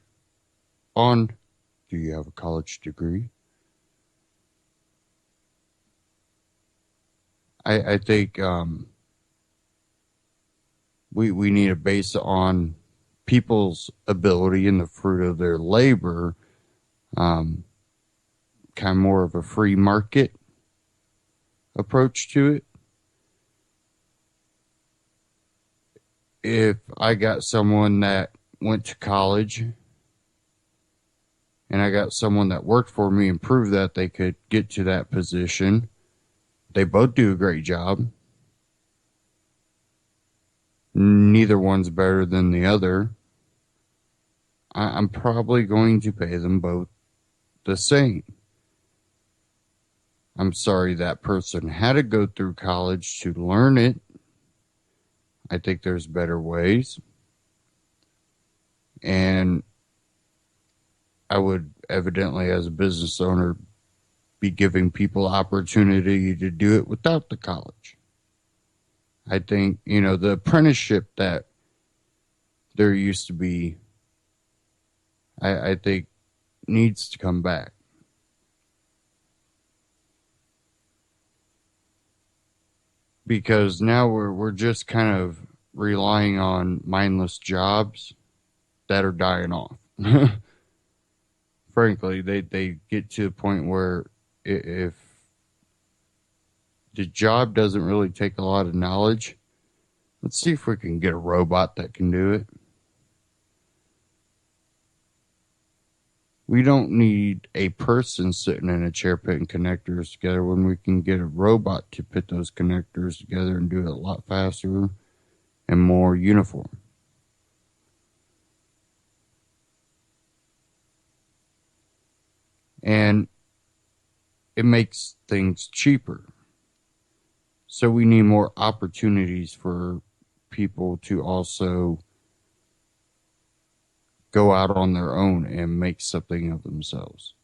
Speaker 2: on. Do you have a college degree? I think we need to base it on people's ability and the fruit of their labor, kind of more of a free market approach to it. If I got someone that went to college and I got someone that worked for me and proved that they could get to that position, they both do a great job. Neither one's better than the other. I'm probably going to pay them both the same. I'm sorry that person had to go through college to learn it. I think there's better ways. And I would evidently, as a business owner, be giving people opportunity to do it without the college. I think, the apprenticeship that there used to be, I think needs to come back. Because now we're just kind of relying on mindless jobs that are dying off. Frankly, they get to a point where if the job doesn't really take a lot of knowledge, let's see if we can get a robot that can do it. We don't need a person sitting in a chair putting connectors together when we can get a robot to put those connectors together and do it a lot faster and more uniform. And it makes things cheaper. So we need more opportunities for people to also go out on their own and make something of themselves.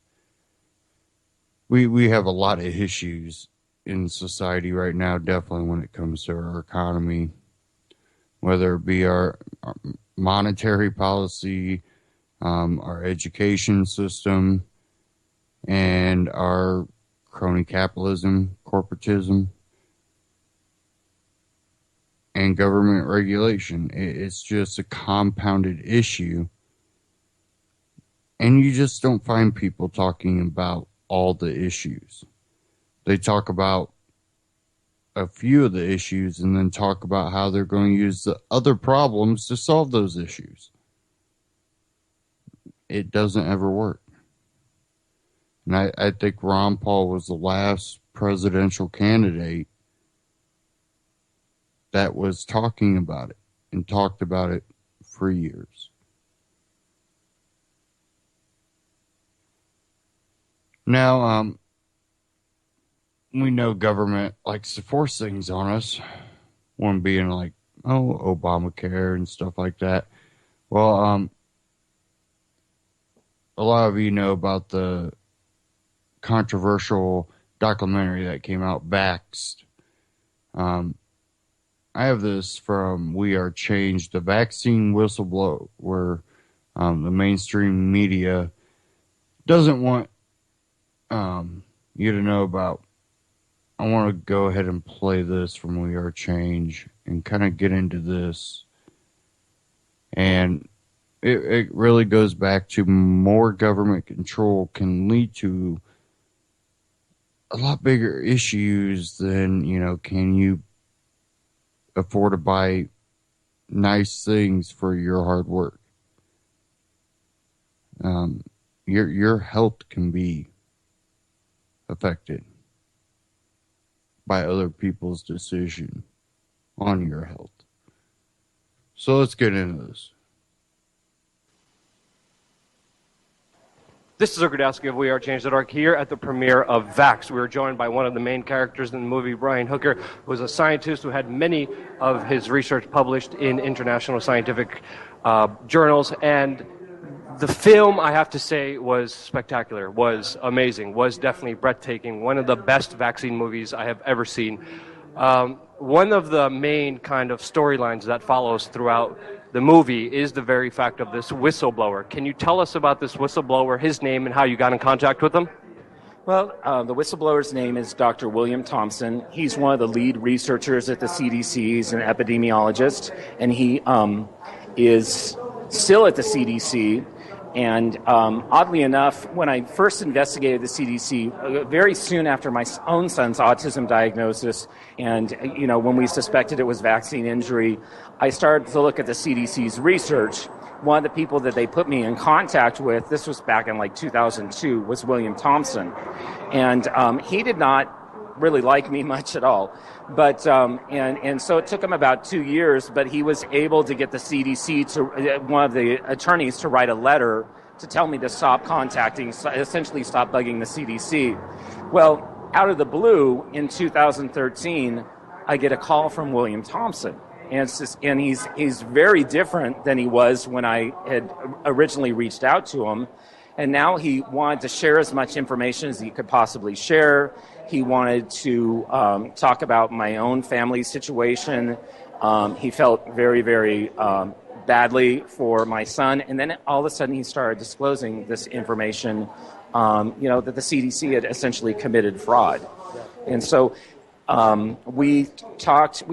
Speaker 2: We have a lot of issues in society right now, definitely when it comes to our economy, whether it be our monetary policy, our education system, and our crony capitalism, corporatism, and government regulation. It's just a compounded issue. And you just don't find people talking about all the issues. They talk about a few of the issues and then talk about how they're going to use the other problems to solve those issues. It doesn't ever work. And I think Ron Paul was the last presidential candidate that was talking about it and talked about it for years. Now, we know government likes to force things on us. One being like, Obamacare and stuff like that. Well, a lot of you know about the controversial documentary that came out, Vaxxed. I have this from We Are Change, the vaccine whistleblower, where the mainstream media doesn't want you to know about. I want to go ahead and play this from We Are Change and kind of get into this. And it really goes back to more government control can lead to a lot bigger issues than, can you afford to buy nice things for your hard work? Your health can be affected by other people's decision on your health. So let's get into this.
Speaker 5: This is Zergadowski of We Are Change.org here at the premiere of Vax. We were joined by one of the main characters in the movie, Brian Hooker, who was a scientist who had many of his research published in international scientific journals. And the film, I have to say, was spectacular, was amazing, was definitely breathtaking. One of the best vaccine movies I have ever seen. One of the main kind of storylines that follows throughout the movie is the very fact of this whistleblower. Can you tell us about this whistleblower, his name, and how you got in contact with him?
Speaker 7: Well, the whistleblower's name is Dr. William Thompson. He's one of the lead researchers at the CDC. He's an epidemiologist, and he is still at the CDC. And oddly enough, when I first investigated the CDC, very soon after my own son's autism diagnosis, and when we suspected it was vaccine injury, I started to look at the CDC's research. One of the people that they put me in contact with, this was back in 2002, was William Thompson. And he did not really like me much at all. But and so it took him about 2 years, but he was able to get the CDC to one of the attorneys to write a letter to tell me to stop contacting, essentially stop bugging the CDC. Well, out of the blue in 2013, I get a call from William Thompson. And he's very different than he was when I had originally reached out to him. And now he wanted to share as much information as he could possibly share. He wanted to talk about my own family situation. He felt very, very badly for my son. And then all of a sudden he started disclosing this information, that the CDC had essentially committed fraud. And so we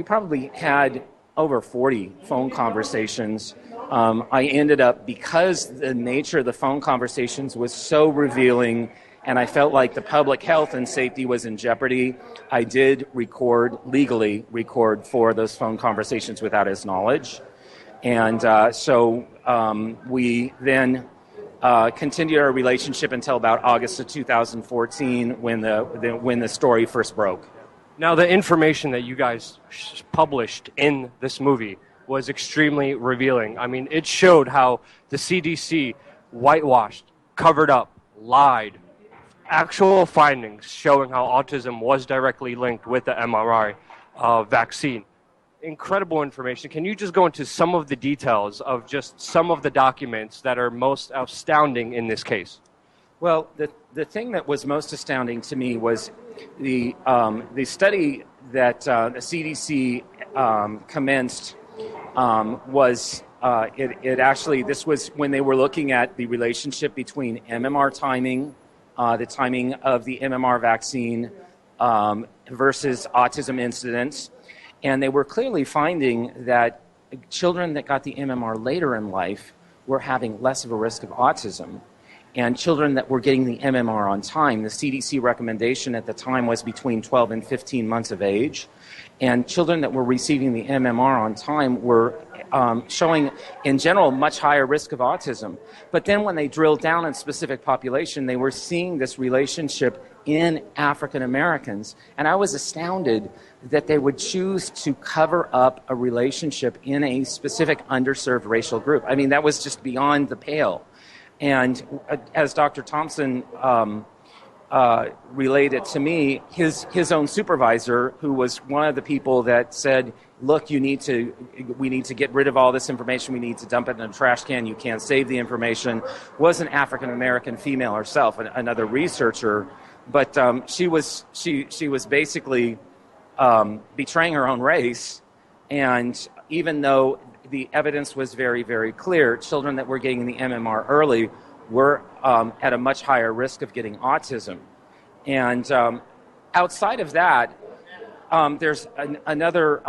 Speaker 7: probably had over 40 phone conversations. I ended up, because the nature of the phone conversations was so revealing and I felt like the public health and safety was in jeopardy, I did legally record 4 of those phone conversations without his knowledge. And so we then continued our relationship until about August of 2014 when the story first broke.
Speaker 5: Now, the information that you guys published in this movie was extremely revealing. I mean, it showed how the CDC whitewashed, covered up, lied. Actual findings showing how autism was directly linked with the MRI vaccine. Incredible information. Can you just go into some of the details of just some of the documents that are most astounding in this case?
Speaker 7: Well, the thing that was most astounding to me was the study that the CDC commenced was it actually, this was when they were looking at the relationship between MMR timing, the timing of the MMR vaccine versus autism incidence. And they were clearly finding that children that got the MMR later in life were having less of a risk of autism. And children that were getting the MMR on time, the CDC recommendation at the time was between 12 and 15 months of age. And children that were receiving the MMR on time were showing, in general, much higher risk of autism. But then when they drilled down in specific population, they were seeing this relationship in African Americans. And I was astounded that they would choose to cover up a relationship in a specific underserved racial group. I mean, that was just beyond the pale. And as Dr. Thompson related to me, his own supervisor, who was one of the people that said, look, we need to get rid of all this information, we need to dump it in a trash can, you can't save the information, was an African American female herself, another researcher, but she was basically betraying her own race. And even though the evidence was very, very clear, children that were getting the MMR early were at a much higher risk of getting autism. And outside of that, there's another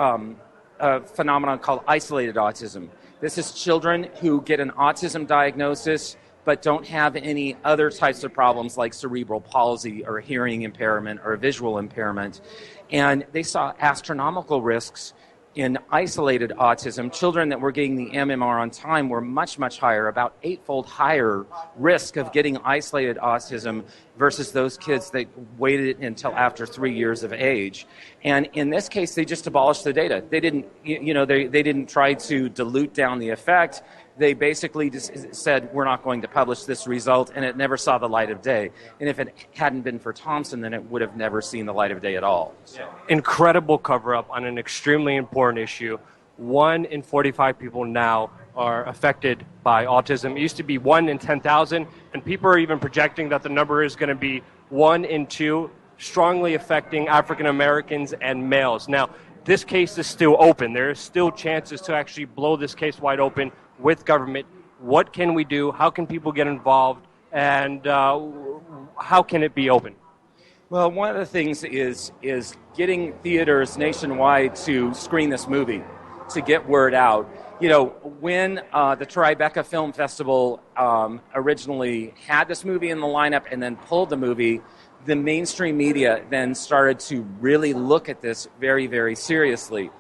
Speaker 7: phenomenon called isolated autism. This is children who get an autism diagnosis but don't have any other types of problems like cerebral palsy or hearing impairment or visual impairment. And they saw astronomical risks in isolated autism. Children that were getting the MMR on time were much, much higher, about 8-fold higher risk of getting isolated autism versus those kids that waited until after 3 years of age. And in this case, they just abolished the data. They didn't, they didn't try to dilute down the effect. They basically just said, we're not going to publish this result, and it never saw the light of day. And if it hadn't been for Thompson, then it would have never seen the light of day at all. So.
Speaker 5: Incredible cover-up on an extremely important issue. 1 in 45 people now are affected by autism. It used to be 1 in 10,000, and people are even projecting that the number is going to be 1 in 2, strongly affecting African Americans and males. Now, this case is still open. There are still chances to actually blow this case wide open with government. What can we do? How can people get involved? And how can it be open?
Speaker 7: Well, one of the things is getting theaters nationwide to screen this movie, to get word out. When the Tribeca Film Festival originally had this movie in the lineup and then pulled the movie, the mainstream media then started to really look at this very, very seriously.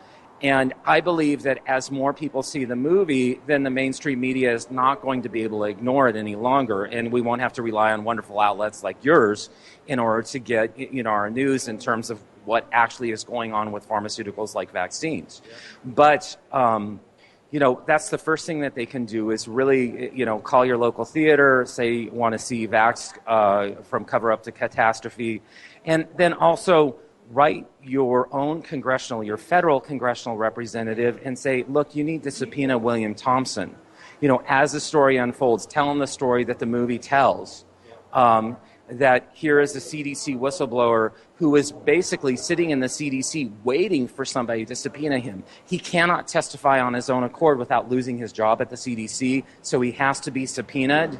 Speaker 7: And I believe that as more people see the movie, then the mainstream media is not going to be able to ignore it any longer, and we won't have to rely on wonderful outlets like yours in order to get our news in terms of what actually is going on with pharmaceuticals like vaccines. But that's the first thing that they can do is really call your local theater, say you want to see Vax from Cover Up to Catastrophe, and then also write your federal congressional representative and say, look, you need to subpoena William Thompson. As the story unfolds, tell him the story that the movie tells. That here is a CDC whistleblower who is basically sitting in the CDC waiting for somebody to subpoena him. He cannot testify on his own accord without losing his job at the CDC, so he has to be subpoenaed.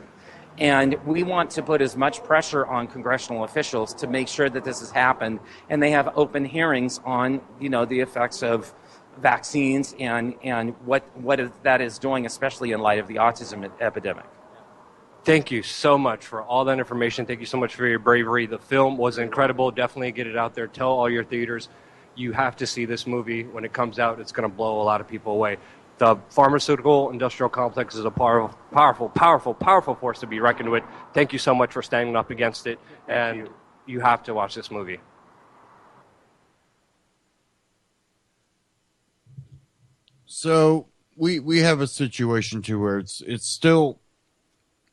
Speaker 7: And we want to put as much pressure on congressional officials to make sure that this has happened, and they have open hearings on, the effects of vaccines and what that is doing, especially in light of the autism epidemic.
Speaker 5: Thank you so much for all that information. Thank you so much for your bravery. The film was incredible. Definitely get it out there. Tell all your theaters you have to see this movie. When it comes out, it's going to blow a lot of people away. The pharmaceutical industrial complex is a powerful force to be reckoned with. Thank you so much for standing up against it, and you have to watch this movie.
Speaker 2: So we have a situation too where it's still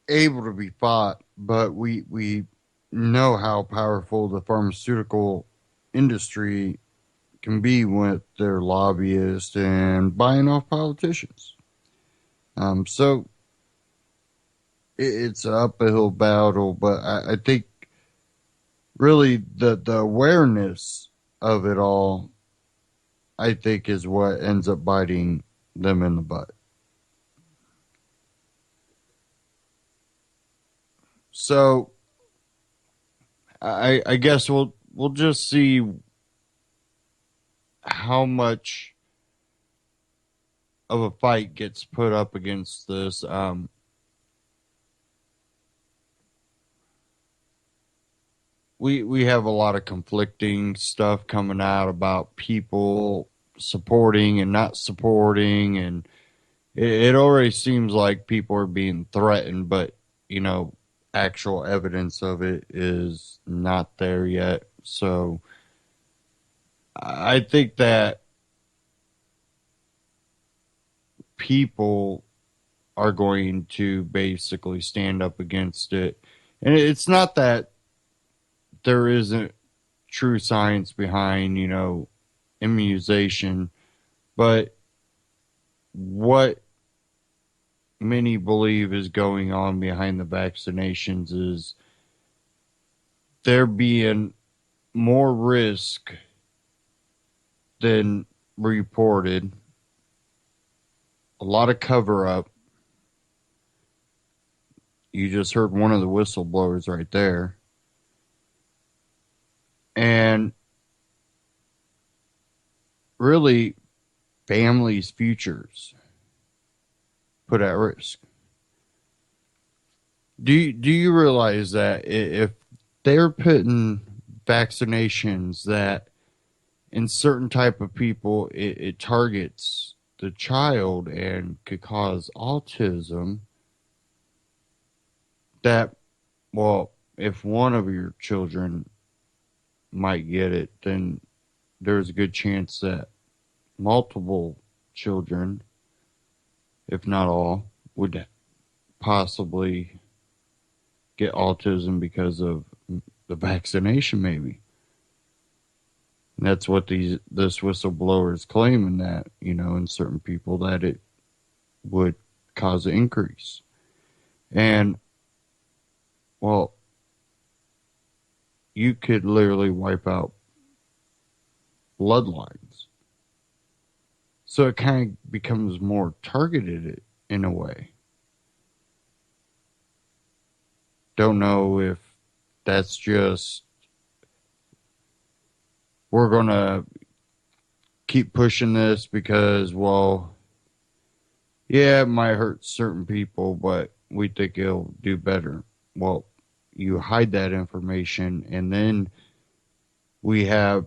Speaker 2: able to be fought, but we know how powerful the pharmaceutical industry can be with their lobbyists and buying off politicians. So it's an uphill battle, but I think really the awareness of it all, I think, is what ends up biting them in the butt. So I guess we'll just see how much of a fight gets put up against this. We have a lot of conflicting stuff coming out about people supporting and not supporting, and it already seems like people are being threatened, but, actual evidence of it is not there yet. So I think that people are going to basically stand up against it. And it's not that there isn't true science behind, immunization, but what many believe is going on behind the vaccinations is there being more risk than reported, a lot of cover up. You just heard one of the whistleblowers right there. And really, families' futures put at risk. Do you realize that if they're putting vaccinations that in certain type of people it targets the child and could cause autism, that, well, if one of your children might get it, then there's a good chance that multiple children, if not all, would possibly get autism because of the vaccination, maybe. And that's what this whistleblower is claiming, that, in certain people that it would cause an increase. And, well, you could literally wipe out bloodlines. So it kind of becomes more targeted in a way. Don't know if that's just, we're going to keep pushing this because, well, yeah, it might hurt certain people, but we think it'll do better. Well, you hide that information, and then we have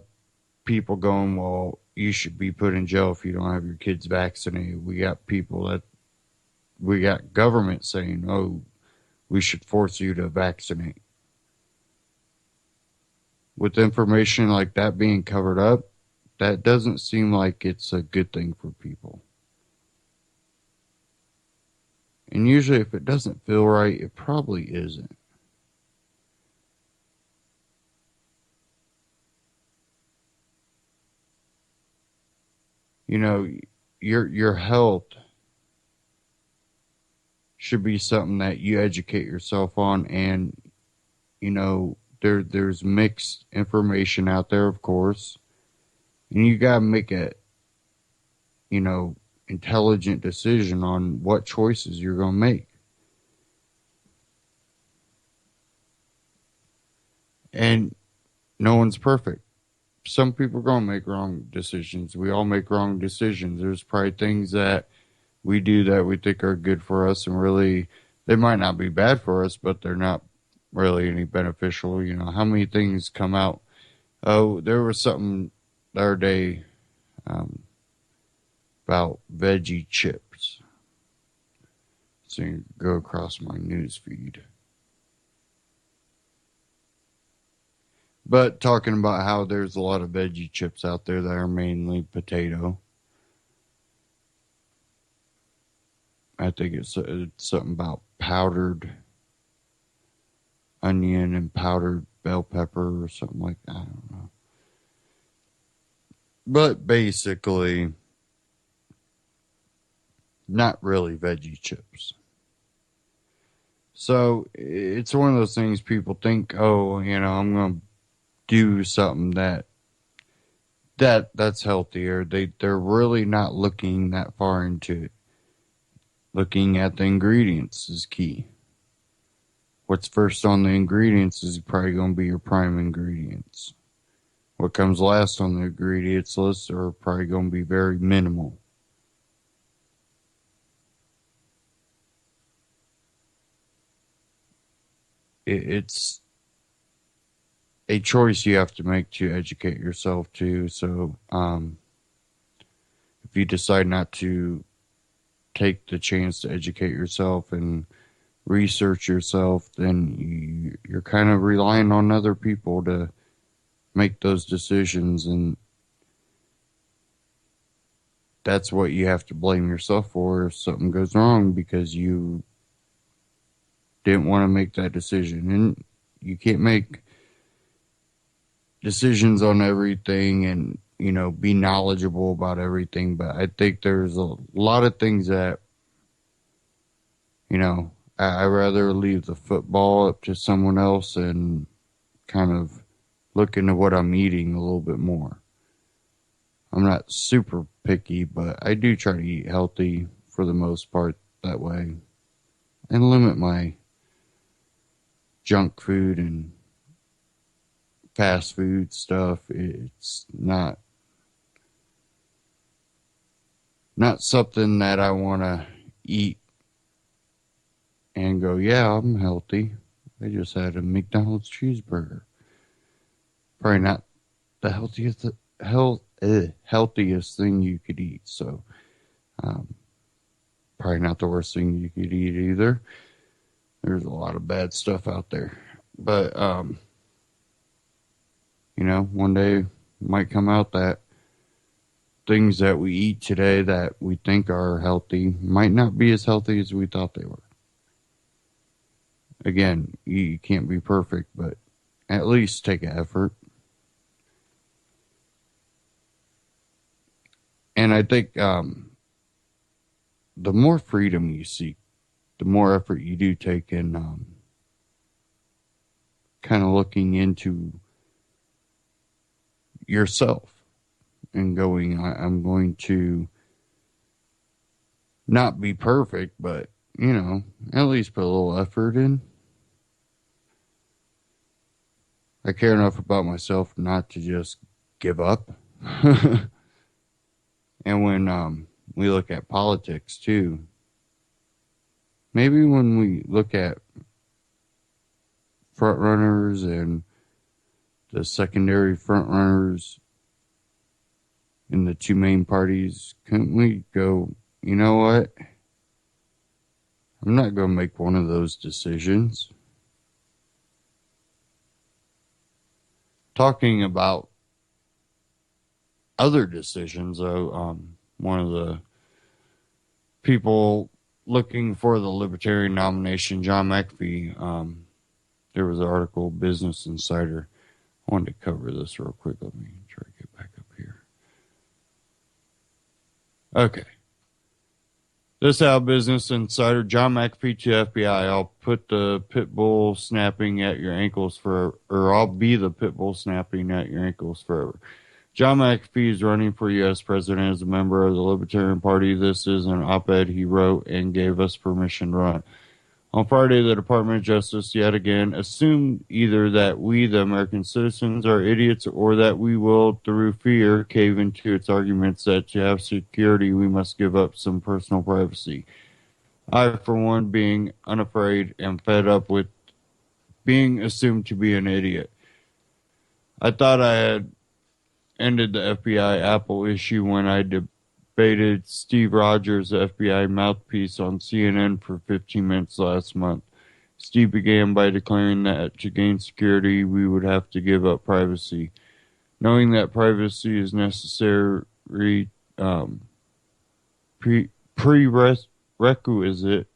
Speaker 2: people going, well, you should be put in jail if you don't have your kids vaccinated. We got government saying, oh, we should force you to vaccinate. With information like that being covered up, that doesn't seem like it's a good thing for people. And usually if it doesn't feel right, it probably isn't. Your health should be something that you educate yourself on, and there's mixed information out there, of course, and you gotta make a intelligent decision on what choices you're gonna make. And no one's perfect. Some people are gonna make wrong decisions. We all make wrong decisions. There's probably things that we do that we think are good for us, and really they might not be bad for us, but they're not really any beneficial. How many things come out? Oh, there was something the other day about veggie chips. So you go across my news feed. But talking about how there's a lot of veggie chips out there that are mainly potato. I think it's something about powdered onion and powdered bell pepper or something like that. I don't know. But basically, not really veggie chips. So it's one of those things people think, oh, I'm going to do something that's healthier. They're really not looking that far into it. Looking at the ingredients is key. What's first on the ingredients is probably going to be your prime ingredients. What comes last on the ingredients list are probably going to be very minimal. It's a choice you have to make to educate yourself too. So if you decide not to take the chance to educate yourself and research yourself, then you're kind of relying on other people to make those decisions, and that's what you have to blame yourself for if something goes wrong, because you didn't want to make that decision. And you can't make decisions on everything and, you know, be knowledgeable about everything, but I think there's a lot of things that, you know, I'd rather leave the football up to someone else and kind of look into what I'm eating a little bit more. I'm not super picky, but I do try to eat healthy for the most part that way, and limit my junk food and fast food stuff. It's not something that I want to eat and go, yeah, I'm healthy. I just had a McDonald's cheeseburger. Probably not the healthiest thing you could eat. So, probably not the worst thing you could eat either. There's a lot of bad stuff out there. But, you know, one day might come out that things that we eat today that we think are healthy might not be as healthy as we thought they were. Again, you can't be perfect, but at least take an effort. And I think the more freedom you seek, the more effort you do take in kind of looking into yourself and going, I'm going to not be perfect, but, you know, at least put a little effort in. I care enough about myself not to just give up. And when we look at politics too, maybe when we look at front runners and the secondary front runners in the two main parties, couldn't we go, you know what? I'm not going to make one of those decisions. Talking about other decisions, though, one of the people looking for the Libertarian nomination, John McAfee, there was an article, Business Insider. I wanted to cover this real quick. Let me try to get back up here. Okay. This out Business Insider, John McAfee to FBI. I'll put the pit bull snapping at your ankles or I'll be the pit bull snapping at your ankles forever. John McAfee is running for U.S. president as a member of the Libertarian Party. This is an op-ed he wrote and gave us permission to run. On Friday, the Department of Justice yet again assumed either that we, the American citizens, are idiots or that we will, through fear, cave into its arguments that to have security, we must give up some personal privacy. I, for one, being unafraid and fed up with being assumed to be an idiot. I thought I had ended the FBI Apple issue when I debated Steve Rogers, the FBI mouthpiece, on CNN for 15 minutes last month. Steve began by declaring that to gain security, we would have to give up privacy. Knowing that privacy is necessary prerequisite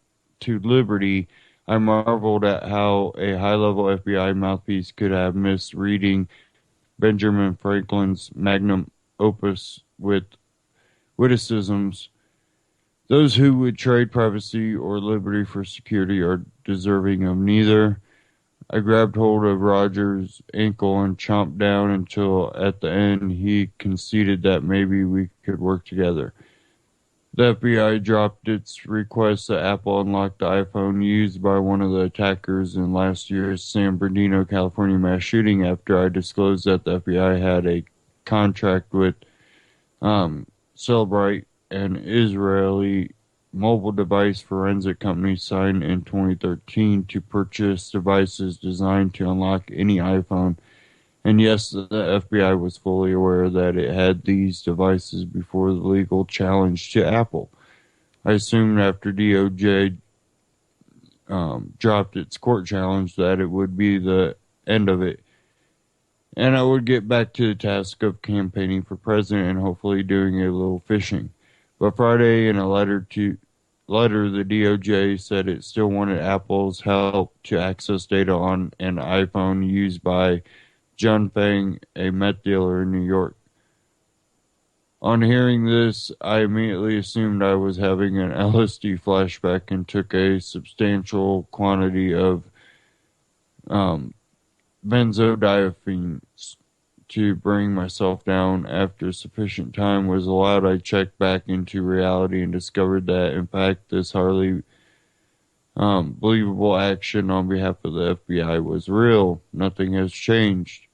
Speaker 2: to liberty, I marveled at how a high-level FBI mouthpiece could have missed reading Benjamin Franklin's magnum opus with witticisms. Those who would trade privacy or liberty for security are deserving of neither. I grabbed hold of Roger's ankle and chomped down until at the end he conceded that maybe we could work together. The FBI dropped its request that Apple unlock the iPhone used by one of the attackers in last year's San Bernardino, California mass shooting after I disclosed that the FBI had a contract with Celebrite, an Israeli mobile device forensic company signed in 2013 to purchase devices designed to unlock any iPhone. And yes, the FBI was fully aware that it had these devices before the legal challenge to Apple. I assumed after DOJ dropped its court challenge that it would be the end of it. And I would get back to the task of campaigning for president and hopefully doing a little fishing. But Friday, in a letter, the DOJ said it still wanted Apple's help to access data on an iPhone used by John Feng, a meth dealer in New York. On hearing this, I immediately assumed I was having an LSD flashback and took a substantial quantity of benzodiazepines to bring myself down. After sufficient time was allowed, I checked back into reality and discovered that, in fact, this hardly believable action on behalf of the FBI was real. Nothing has changed.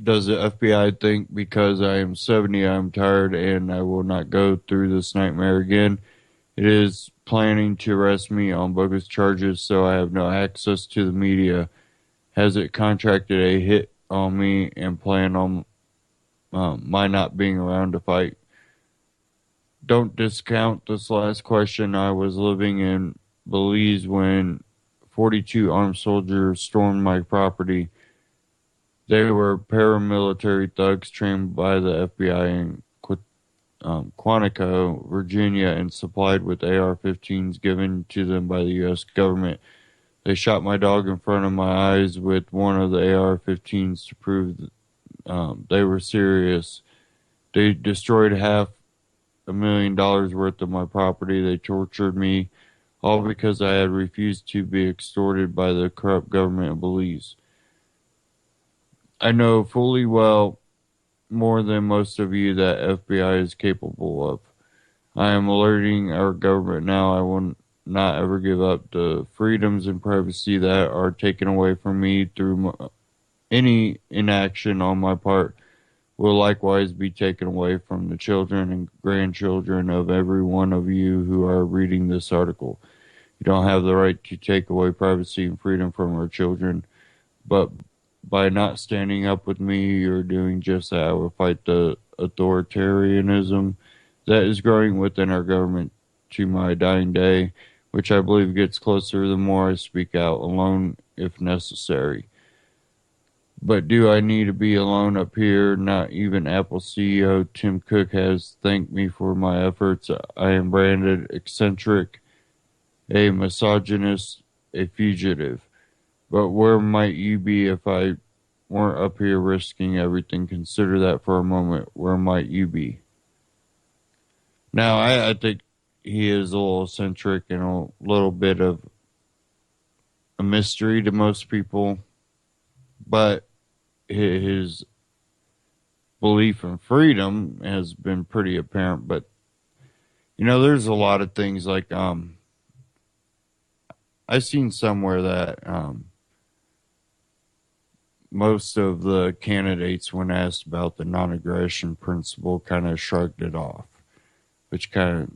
Speaker 2: Does the FBI think because I am 70 I'm tired and I will not go through this nightmare again? It is planning to arrest me on bogus charges so I have no access to the media. Has it contracted a hit on me and plan on my not being around to fight? Don't discount this last question. I was living in Belize when 42 armed soldiers stormed my property. They were paramilitary thugs trained by the FBI in Quantico, Virginia, and supplied with AR-15s given to them by the U.S. government. They shot my dog in front of my eyes with one of the AR-15s to prove they were serious. They destroyed $500,000 worth of my property. They tortured me, all because I had refused to be extorted by the corrupt government of Belize. I know fully well, more than most of you, that FBI is capable of. I am alerting our government now. I will not ever give up the freedoms and privacy that are taken away from me through any inaction on my part will likewise be taken away from the children and grandchildren of every one of you who are reading this article. You don't have the right to take away privacy and freedom from our children, but by not standing up with me, you're doing just that. I will fight the authoritarianism that is growing within our government to my dying day, which I believe gets closer the more I speak out, alone if necessary. But do I need to be alone up here? Not even Apple CEO Tim Cook has thanked me for my efforts. I am branded eccentric, a misogynist, a fugitive. But where might you be if I weren't up here risking everything? Consider that for a moment. Where might you be? Now, I think he is a little eccentric and a little bit of a mystery to most people, but his belief in freedom has been pretty apparent. But, there's a lot of things like, I seen somewhere that, most of the candidates, when asked about the non-aggression principle, kind of shrugged it off, which kind of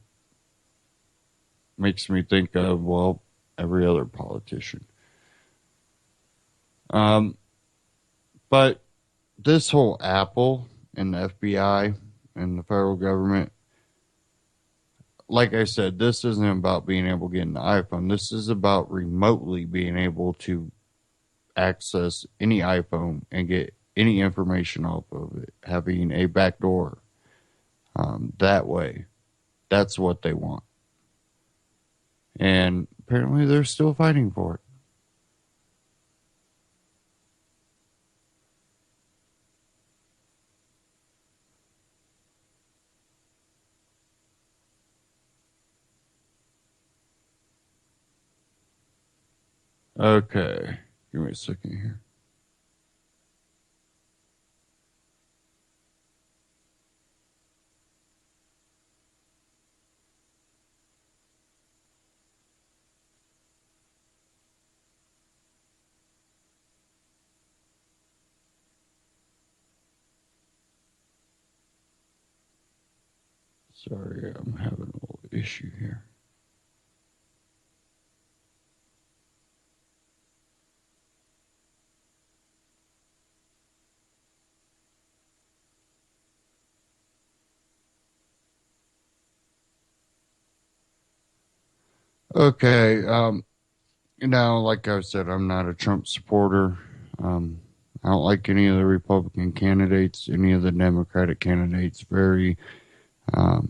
Speaker 2: makes me think of, well, every other politician. But this whole Apple and the FBI and the federal government, like I said, this isn't about being able to get an iPhone. This is about remotely being able to access any iPhone and get any information off of it, having a backdoor that way. That's what they want. And apparently they're still fighting for it. Okay, give me a second here. Sorry, I'm having a little issue here. Okay. Now, like I said, I'm not a Trump supporter. I don't like any of the Republican candidates, any of the Democratic candidates. Very, not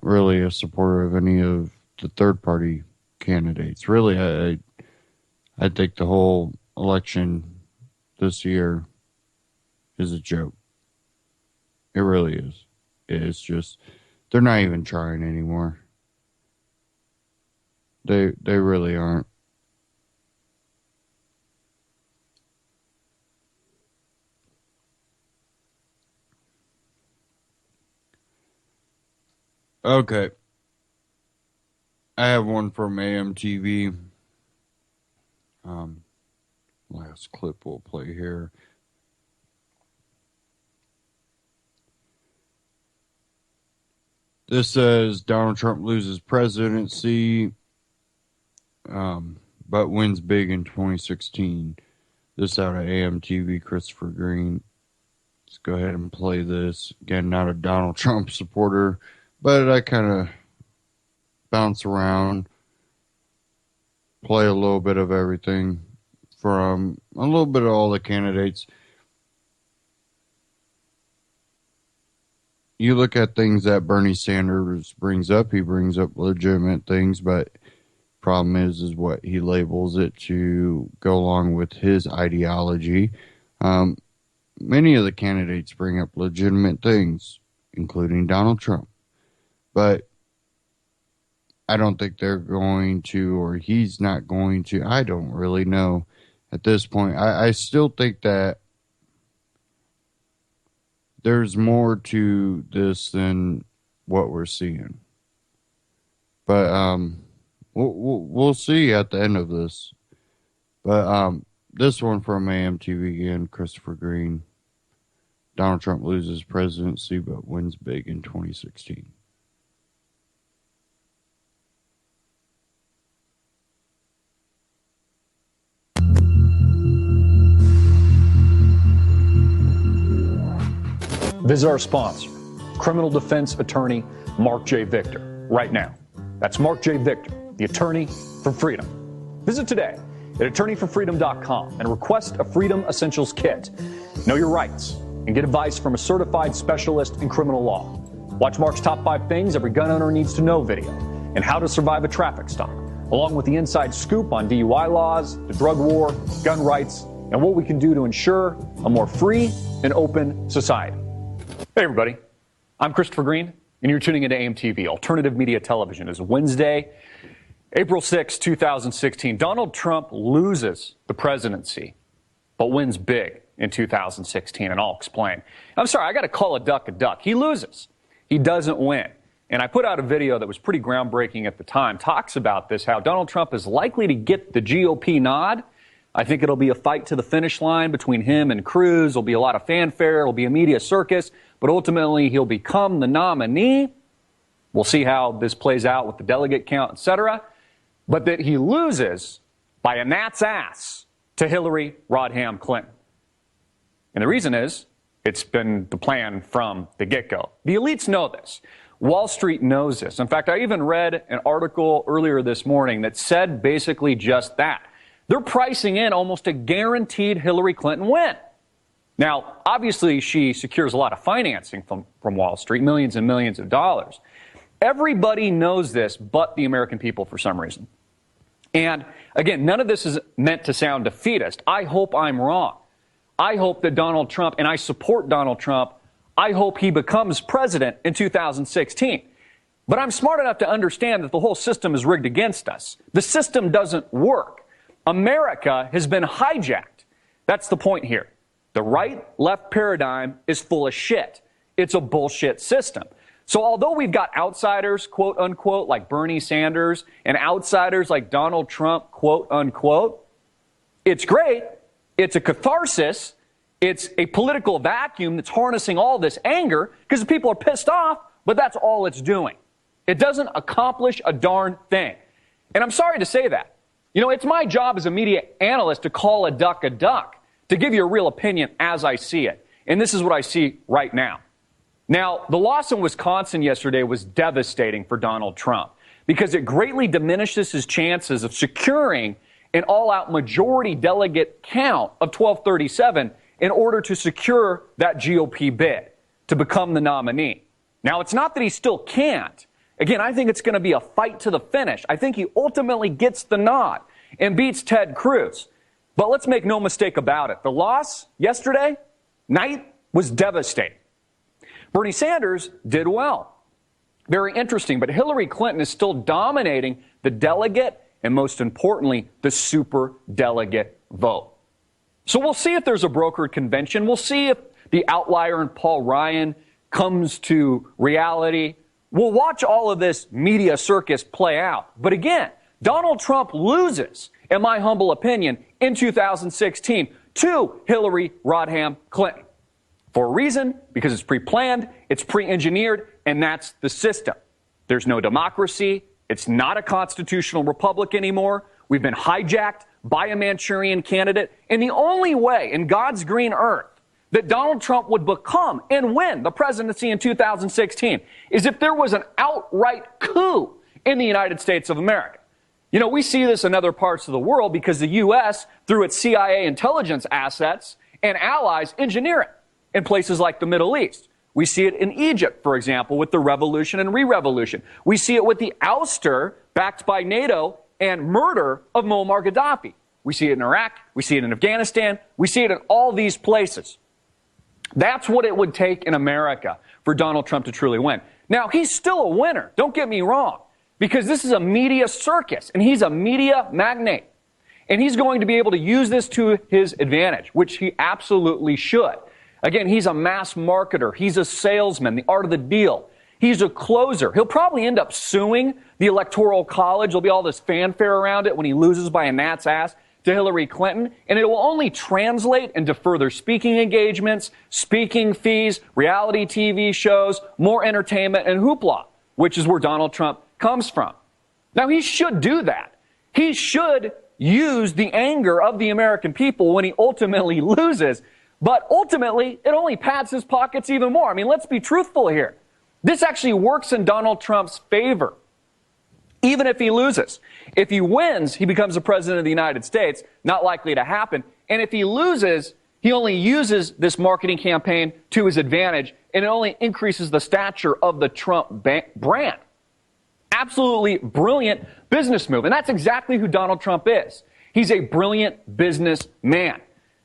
Speaker 2: really a supporter of any of the third party candidates. Really, I think the whole election this year is a joke. It really is. It's just they're not even trying anymore. They really aren't. Okay. I have one from AMTV. Last clip we'll play here. This says Donald Trump loses presidency, but wins big in 2016. This out of AMTV, Christopher Green. Let's go ahead and play this. Again, not a Donald Trump supporter, but I kind of bounce around, play a little bit of everything from a little bit of all the candidates. You look at things that Bernie Sanders brings up, he brings up legitimate things, but problem is what he labels it to go along with his ideology. Many of the candidates bring up legitimate things, including Donald Trump, but I don't think they're going to, or he's not going to. I don't really know at this point. I still think that there's more to this than what we're seeing. But we'll see at the end of this. But this one from AMTV again, Christopher Green. Donald Trump loses presidency but wins big in 2016.
Speaker 8: Visit our sponsor, criminal defense attorney Mark J. Victor, right now. That's Mark J. Victor, the attorney for freedom. Visit today at attorneyforfreedom.com and request a Freedom Essentials Kit. Know your rights and get advice from a certified specialist in criminal law. Watch Mark's Top 5 Things Every Gun Owner Needs to Know video and How to Survive a Traffic Stop, along with the inside scoop on DUI laws, the drug war, gun rights, and what we can do to ensure a more free and open society. Hey everybody, I'm Christopher Green, and you're tuning into AMTV, Alternative Media Television. It's Wednesday, April 6, 2016. Donald Trump loses the presidency, but wins big in 2016, and I'll explain. I'm sorry, I got to call a duck a duck. He loses. He doesn't win. And I put out a video that was pretty groundbreaking at the time, talks about this, how Donald Trump is likely to get the GOP nod. I think it'll be a fight to the finish line between him and Cruz. There'll be a lot of fanfare. It'll be a media circus. But ultimately, he'll become the nominee. We'll see how this plays out with the delegate count, etc. But that he loses by a gnat's ass to Hillary Rodham Clinton. And the reason is, it's been the plan from the get-go. The elites know this. Wall Street knows this. In fact, I even read an article earlier this morning that said basically just that. They're pricing in almost a guaranteed Hillary Clinton win. Now, obviously, she secures a lot of financing from Wall Street, millions and millions of dollars. Everybody knows this but the American people for some reason. And again, none of this is meant to sound defeatist. I hope I'm wrong. I hope that Donald Trump, and I support Donald Trump, I hope he becomes president in 2016. But I'm smart enough to understand that the whole system is rigged against us. The system doesn't work. America has been hijacked. That's the point here. The right-left paradigm is full of shit. It's a bullshit system. So although we've got outsiders, quote unquote, like Bernie Sanders, and outsiders like Donald Trump, quote unquote, it's great. It's a catharsis. It's a political vacuum that's harnessing all this anger because the people are pissed off, but that's all it's doing. It doesn't accomplish a darn thing. And I'm sorry to say that. You know, it's my job as a media analyst to call a duck, to give you a real opinion as I see it. And this is what I see right now. Now, the loss in Wisconsin yesterday was devastating for Donald Trump because it greatly diminishes his chances of securing an all-out majority delegate count of 1237 in order to secure that GOP bid to become the nominee. Now, it's not that he still can't. Again, I think it's going to be a fight to the finish. I think he ultimately gets the nod and beats Ted Cruz. But let's make no mistake about it. The loss yesterday night was devastating. Bernie Sanders did well. Very interesting, but Hillary Clinton is still dominating the delegate and, most importantly, the super delegate vote. So we'll see if there's a brokered convention. We'll see if the outlier in Paul Ryan comes to reality. We'll watch all of this media circus play out. But again, Donald Trump loses, in my humble opinion, in 2016 to Hillary Rodham Clinton. For a reason, because it's pre-planned, it's pre-engineered, and that's the system. There's no democracy. It's not a constitutional republic anymore. We've been hijacked by a Manchurian candidate. And the only way in God's green earth that Donald Trump would become and win the presidency in 2016 is if there was an outright coup in the United States of America. You know, we see this in other parts of the world because the U.S., through its CIA intelligence assets and allies, engineer it in places like the Middle East. We see it in Egypt, for example, with the revolution and re-revolution. We see it with the ouster, backed by NATO, and murder of Muammar Gaddafi. We see it in Iraq. We see it in Afghanistan. We see it in all these places. That's what it would take in America for Donald Trump to truly win. Now, he's still a winner. Don't get me wrong, because this is a media circus, and he's a media magnate. And he's going to be able to use this to his advantage, which he absolutely should. Again, he's a mass marketer. He's a salesman, the art of the deal. He's a closer. He'll probably end up suing the Electoral College. There'll be all this fanfare around it when he loses by a gnat's ass to Hillary Clinton. And it will only translate into further speaking engagements, speaking fees, reality TV shows, more entertainment, and hoopla, which is where Donald Trump comes from. Now, he should do that. He should use the anger of the American people when he ultimately loses. But ultimately, it only pads his pockets even more. I mean, let's be truthful here. This actually works in Donald Trump's favor, even if he loses. If he wins, he becomes the president of the United States. Not likely to happen. And if he loses, he only uses this marketing campaign to his advantage, and it only increases the stature of the Trump brand. Absolutely brilliant business move. And that's exactly who Donald Trump is. He's a brilliant businessman.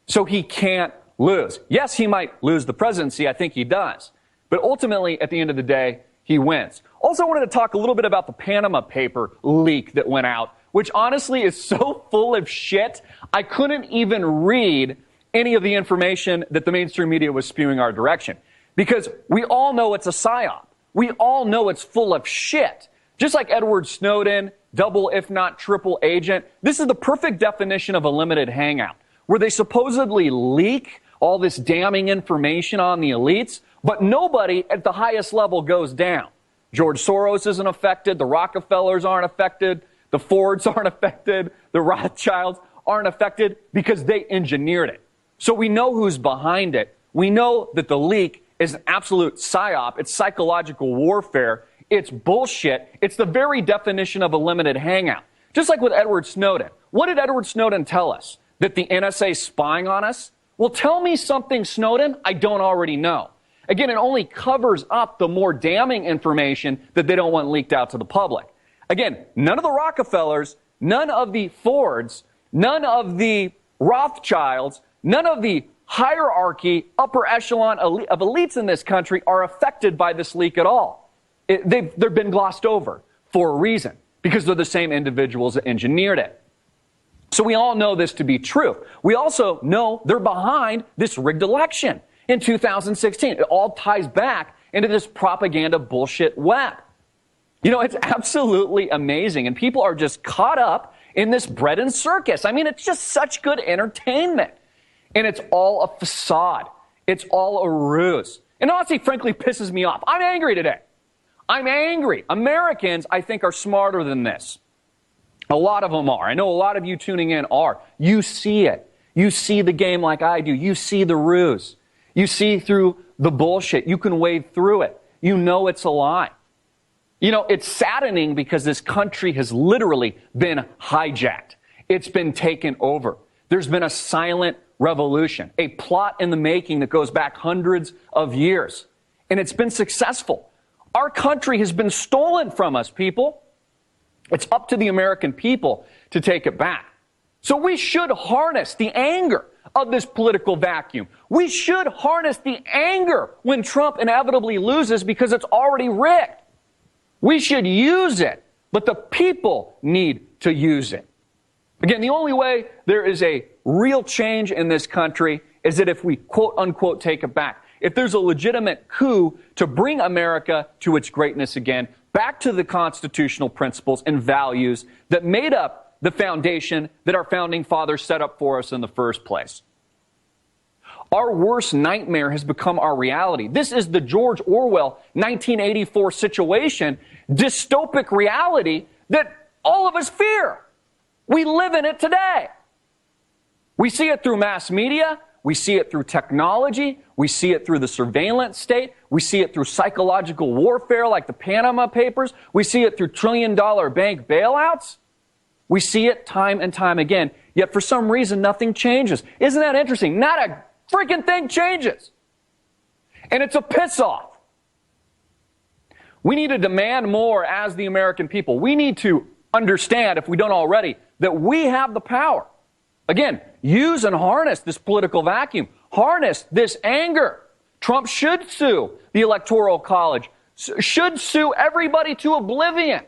Speaker 8: So he can't lose. Yes, he might lose the presidency. I think he does. But ultimately, at the end of the day, he wins. Also, I wanted to talk a little bit about the Panama paper leak that went out, which honestly is so full of shit, I couldn't even read any of the information that the mainstream media was spewing our direction. Because we all know it's a psyop. We all know it's full of shit. Just like Edward Snowden, double if not triple agent, this is the perfect definition of a limited hangout, where they supposedly leak all this damning information on the elites, but nobody at the highest level goes down. George Soros isn't affected, the Rockefellers aren't affected, the Fords aren't affected, the Rothschilds aren't affected because they engineered it. So we know who's behind it. We know that the leak is an absolute psyop. It's psychological warfare. It's bullshit. It's the very definition of a limited hangout. Just like with Edward Snowden. What did Edward Snowden tell us? That the NSA is spying on us? Well, tell me something, Snowden, I don't already know. Again, it only covers up the more damning information that they don't want leaked out to the public. Again, none of the Rockefellers, none of the Fords, none of the Rothschilds, none of the hierarchy, upper echelon of elites in this country are affected by this leak at all. They've been glossed over for a reason, because they're the same individuals that engineered it. So we all know this to be true. We also know they're behind this rigged election in 2016. It all ties back into this propaganda bullshit web. You know, it's absolutely amazing. And people are just caught up in this bread and circus. I mean, it's just such good entertainment. And it's all a facade. It's all a ruse. And honestly, frankly, pisses me off. I'm angry today. I'm angry. Americans, I think, are smarter than this. A lot of them are. I know a lot of you tuning in are. You see it. You see the game like I do. You see the ruse. You see through the bullshit. You can wade through it. You know it's a lie. You know, it's saddening because this country has literally been hijacked. It's been taken over. There's been a silent revolution, a plot in the making that goes back hundreds of years. And it's been successful. Our country has been stolen from us, people. It's up to the American people to take it back. So we should harness the anger of this political vacuum. We should harness the anger when Trump inevitably loses because it's already rigged. We should use it, but the people need to use it. Again, the only way there is a real change in this country is that if we quote unquote take it back. If there's a legitimate coup to bring America to its greatness again, back to the constitutional principles and values that made up the foundation that our founding fathers set up for us in the first place. Our worst nightmare has become our reality. This is the George Orwell 1984 situation, dystopic reality that all of us fear. We live in it today. We see it through mass media. We see it through technology. We see it through the surveillance state. We see it through psychological warfare like the Panama Papers. We see it through trillion-dollar bank bailouts. We see it time and time again. Yet for some reason, nothing changes. Isn't that interesting? Not a freaking thing changes. And it's a piss-off. We need to demand more as the American people. We need to understand, if we don't already, that we have the power. Again, use and harness this political vacuum. Harness this anger. Trump should sue the Electoral College, should sue everybody to oblivion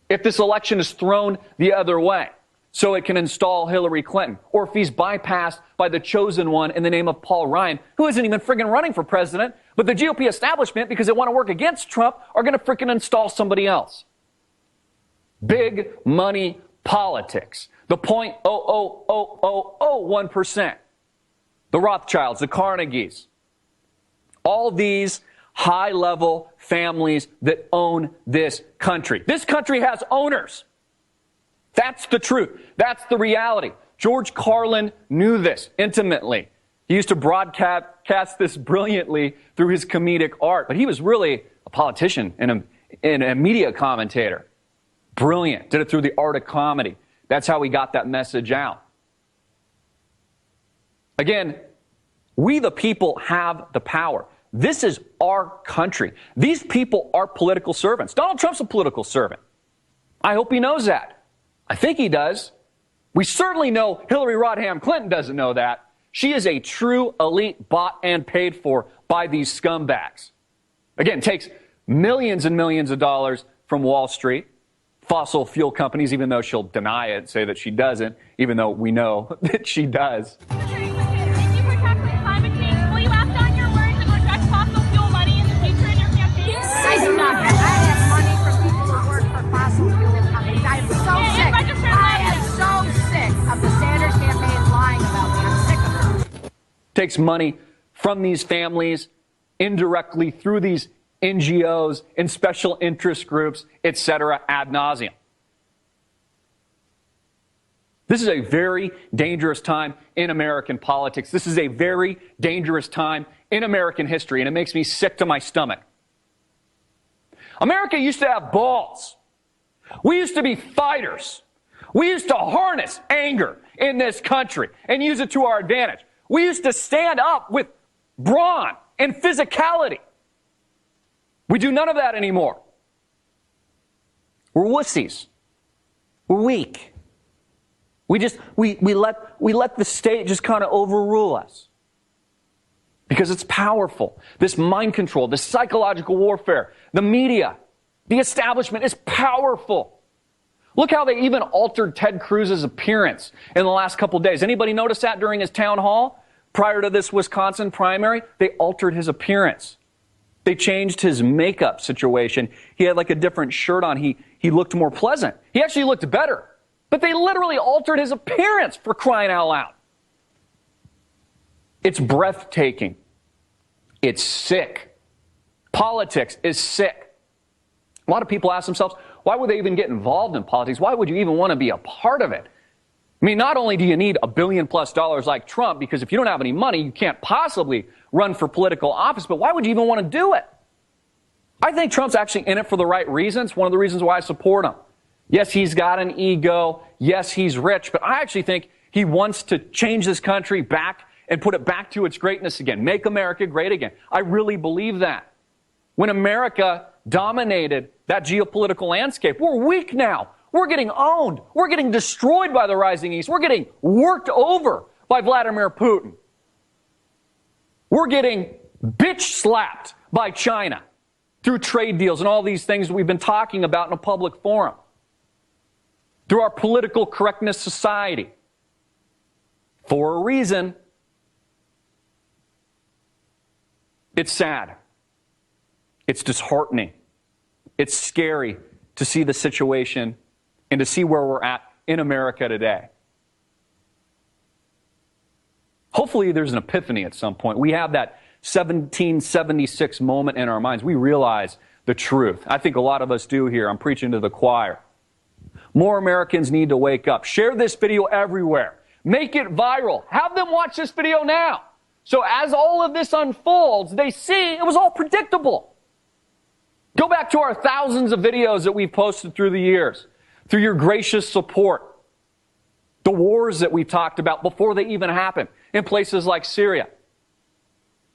Speaker 8: if this election is thrown the other way, so it can install Hillary Clinton, or if he's bypassed by the chosen one in the name of Paul Ryan, who isn't even friggin' running for president, but the GOP establishment, because they want to work against Trump, are going to frickin' install somebody else. Big money politics. The 0.00001%. The Rothschilds, the Carnegies. All these high-level families that own this country. This country has owners. That's the truth. That's the reality. George Carlin knew this intimately. He used to broadcast this brilliantly through his comedic art, but he was really a politician and a media commentator. Brilliant. Did it through the art of comedy. That's how he got that message out. Again, we the people have the power. This is our country. These people are political servants. Donald Trump's a political servant. I hope he knows that. I think he does. We certainly know Hillary Rodham Clinton doesn't know that. She is a true elite bought and paid for by these scumbags. Again, takes millions and millions of dollars from Wall Street, fossil fuel companies, even though she'll deny it, say that she doesn't, even though we know that she does. Takes money from these families indirectly through these NGOs and special interest groups, etc., ad nauseum. This is a very dangerous time in American politics. This is a very dangerous time in American history, and it makes me sick to my stomach. America used to have balls. We used to be fighters. We used to harness anger in this country and use it to our advantage. We used to stand up with brawn and physicality. We do none of that anymore. We're wussies. We're weak. We let the state just kind of overrule us. Because it's powerful. This mind control, this psychological warfare, the media, the establishment is powerful. Look how they even altered Ted Cruz's appearance in the last couple of days. Anybody notice that during his town hall? Prior to this Wisconsin primary, they altered his appearance. They changed his makeup situation. He had like a different shirt on. He looked more pleasant. He actually looked better. But they literally altered his appearance, for crying out loud. It's breathtaking. It's sick. Politics is sick. A lot of people ask themselves, why would they even get involved in politics? Why would you even want to be a part of it? I mean, not only do you need $1 billion+ like Trump, because if you don't have any money, you can't possibly run for political office, but why would you even want to do it? I think Trump's actually in it for the right reasons. One of the reasons why I support him. Yes, he's got an ego. Yes, he's rich. But I actually think he wants to change this country back and put it back to its greatness again. Make America great again. I really believe that. When America dominated that geopolitical landscape, we're weak now. We're getting owned. We're getting destroyed by the rising East. We're getting worked over by Vladimir Putin. We're getting bitch slapped by China through trade deals and all these things that we've been talking about in a public forum. Through our political correctness society. For a reason. It's sad. It's disheartening. It's scary to see the situation and to see where we're at in America today. Hopefully there's an epiphany at some point. We have that 1776 moment in our minds. We realize the truth. I think a lot of us do here. I'm preaching to the choir. More Americans need to wake up. Share this video everywhere. Make it viral. Have them watch this video now. So as all of this unfolds, they see it was all predictable. Go back to our thousands of videos that we've posted through the years, through your gracious support. The wars that we talked about before they even happened in places like Syria.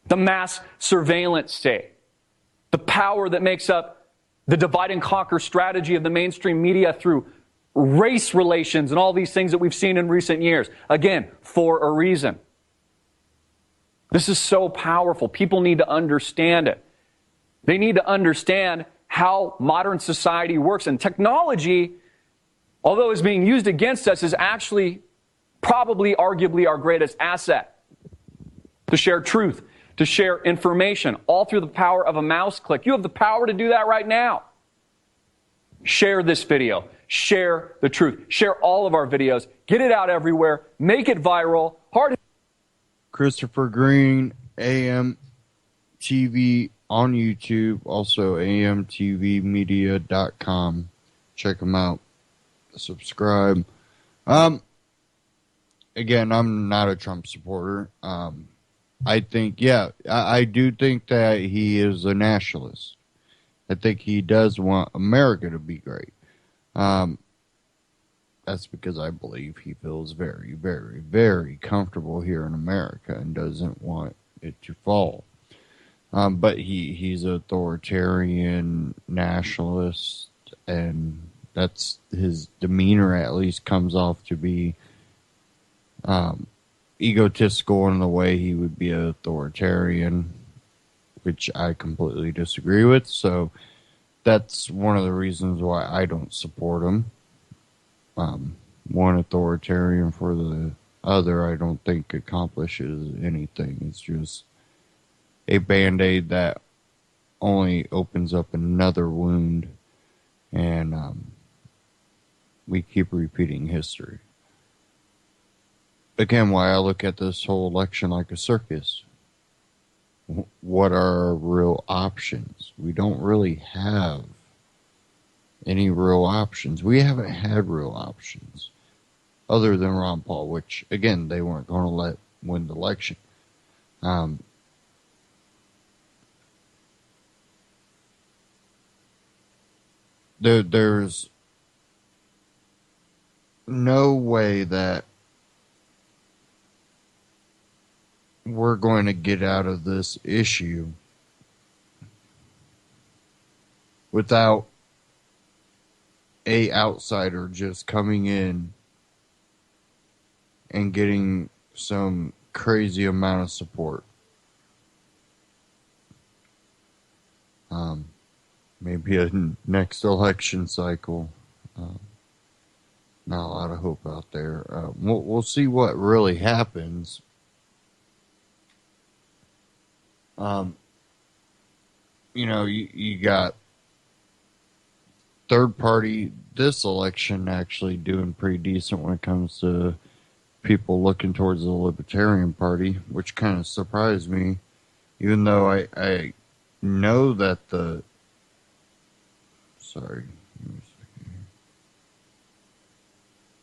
Speaker 8: The mass surveillance state. The power that makes up the divide and conquer strategy of the mainstream media through race relations and all these things that we've seen in recent years. Again, for a reason. This is so powerful. People need to understand it. They need to understand how modern society works. And technology, although it's being used against us, is actually probably arguably our greatest asset. To share truth, to share information, all through the power of a mouse click. You have the power to do that right now. Share this video. Share the truth. Share all of our videos. Get it out everywhere. Make it viral.
Speaker 2: Christopher Green, AM TV on YouTube, also amtvmedia.com. Check them out. Subscribe. Again, I'm not a Trump supporter. I think, I do think that he is a nationalist. I think he does want America to be great. That's because I believe he feels very, very, very comfortable here in America and doesn't want it to fall. But he's an authoritarian nationalist, and that's his demeanor at least comes off to be egotistical in the way he would be an authoritarian, which I completely disagree with. So that's one of the reasons why I don't support him. One authoritarian for the other, I don't think accomplishes anything. It's just a Band-Aid that only opens up another wound, and we keep repeating history. Again, why I look at this whole election like a circus. What are our real options? We don't really have any real options. We haven't had real options other than Ron Paul, which, again, they weren't going to let win the election. There's no way that we're going to get out of this issue without a outsider just coming in and getting some crazy amount of support. Maybe a next election cycle. Not a lot of hope out there. We'll see what really happens. You got third party this election actually doing pretty decent when it comes to people looking towards the Libertarian Party, which kind of surprised me, even though I know that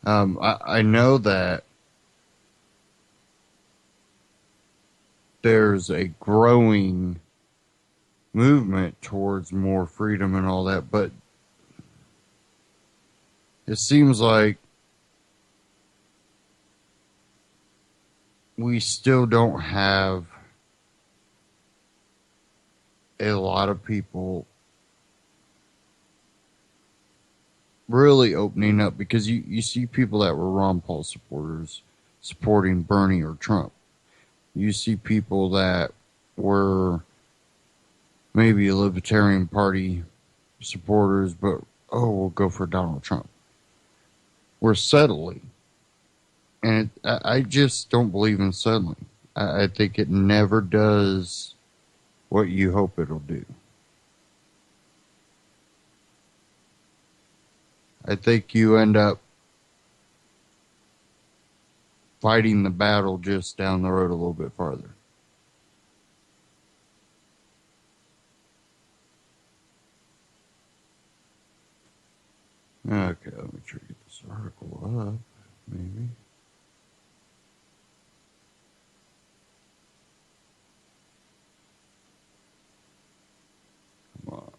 Speaker 2: I know that there's a growing movement towards more freedom and all that, but it seems like we still don't have a lot of people really opening up, because you see people that were Ron Paul supporters supporting Bernie or Trump. You see people that were maybe a Libertarian Party supporters, but, oh, we'll go for Donald Trump. We're settling. And I just don't believe in settling. I think it never does what you hope it'll do. I think you end up fighting the battle just down the road a little bit farther. Okay, let me try to get this article up, maybe. Come on.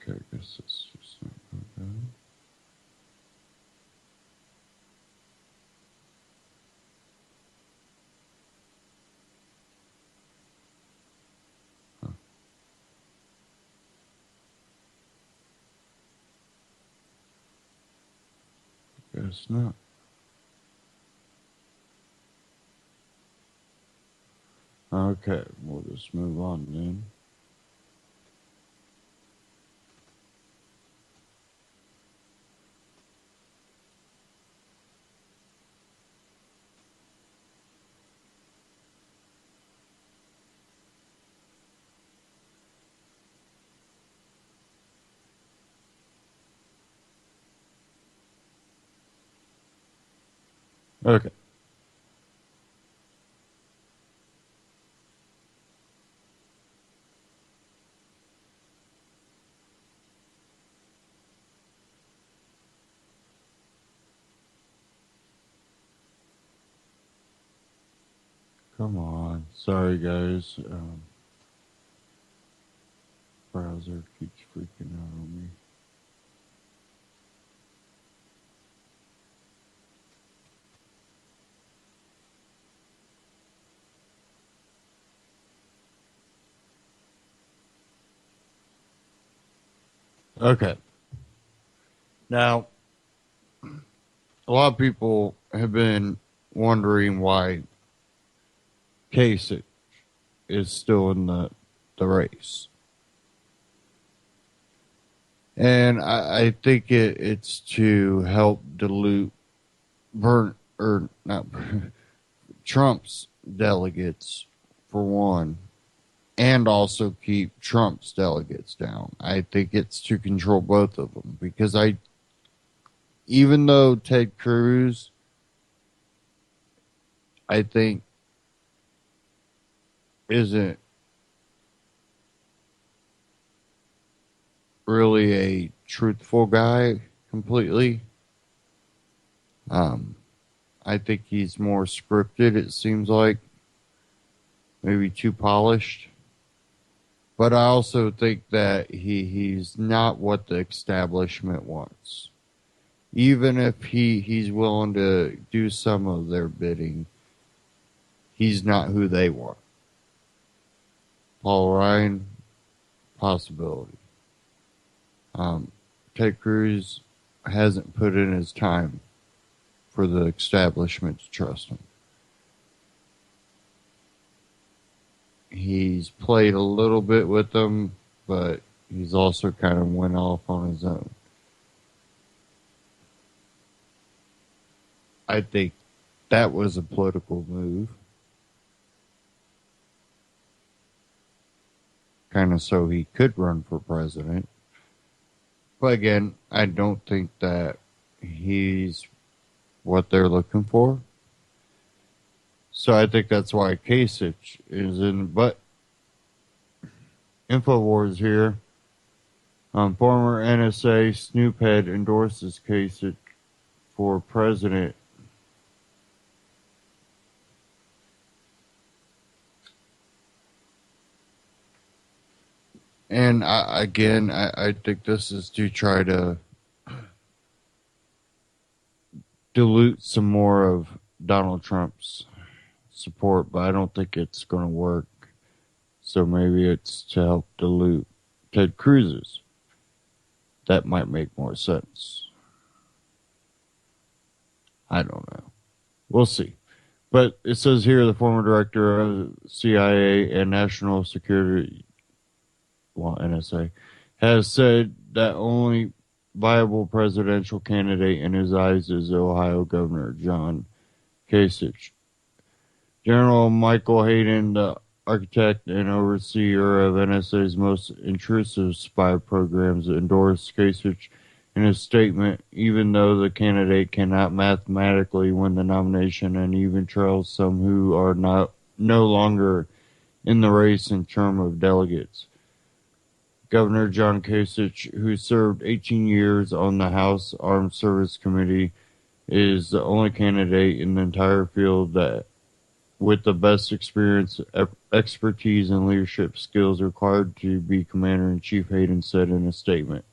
Speaker 2: Okay, I guess it's just not okay. Guess not. Okay, we'll just move on then. Okay. Come on. Sorry, guys. Browser keeps freaking out on me. Okay. Now, a lot of people have been wondering why Kasich is still in the race. And I think it's to help dilute Trump's delegates, for one, and also keep Trump's delegates down. I think it's to control both of them, because even though Ted Cruz, I think, isn't really a truthful guy completely. I think he's more scripted, it seems like. Maybe too polished. But I also think that he's not what the establishment wants. Even if he's willing to do some of their bidding, he's not who they want. Paul Ryan, possibility. Ted Cruz hasn't put in his time for the establishment to trust him. He's played a little bit with them, but he's also kind of went off on his own. I think that was a political move. Kind of so he could run for president. But again, I don't think that he's what they're looking for. So I think that's why Kasich is in. But InfoWars here. Former NSA Snoophead endorses Kasich for president. And I think this is to try to dilute some more of Donald Trump's support, but I don't think it's going to work. So maybe it's to help dilute Ted Cruz's. That might make more sense. I don't know. We'll see. But it says here the former director of CIA and National Security, well, NSA, has said that only viable presidential candidate in his eyes is Ohio Governor John Kasich. General Michael Hayden, the architect and overseer of NSA's most intrusive spy programs, endorsed Kasich in his statement, even though the candidate cannot mathematically win the nomination and even trails some who are no longer in the race in terms of delegates. Governor John Kasich, who served 18 years on the House Armed Service Committee, is the only candidate in the entire field that with the best experience, expertise, and leadership skills required to be Commander-in-Chief, Hayden said in a statement.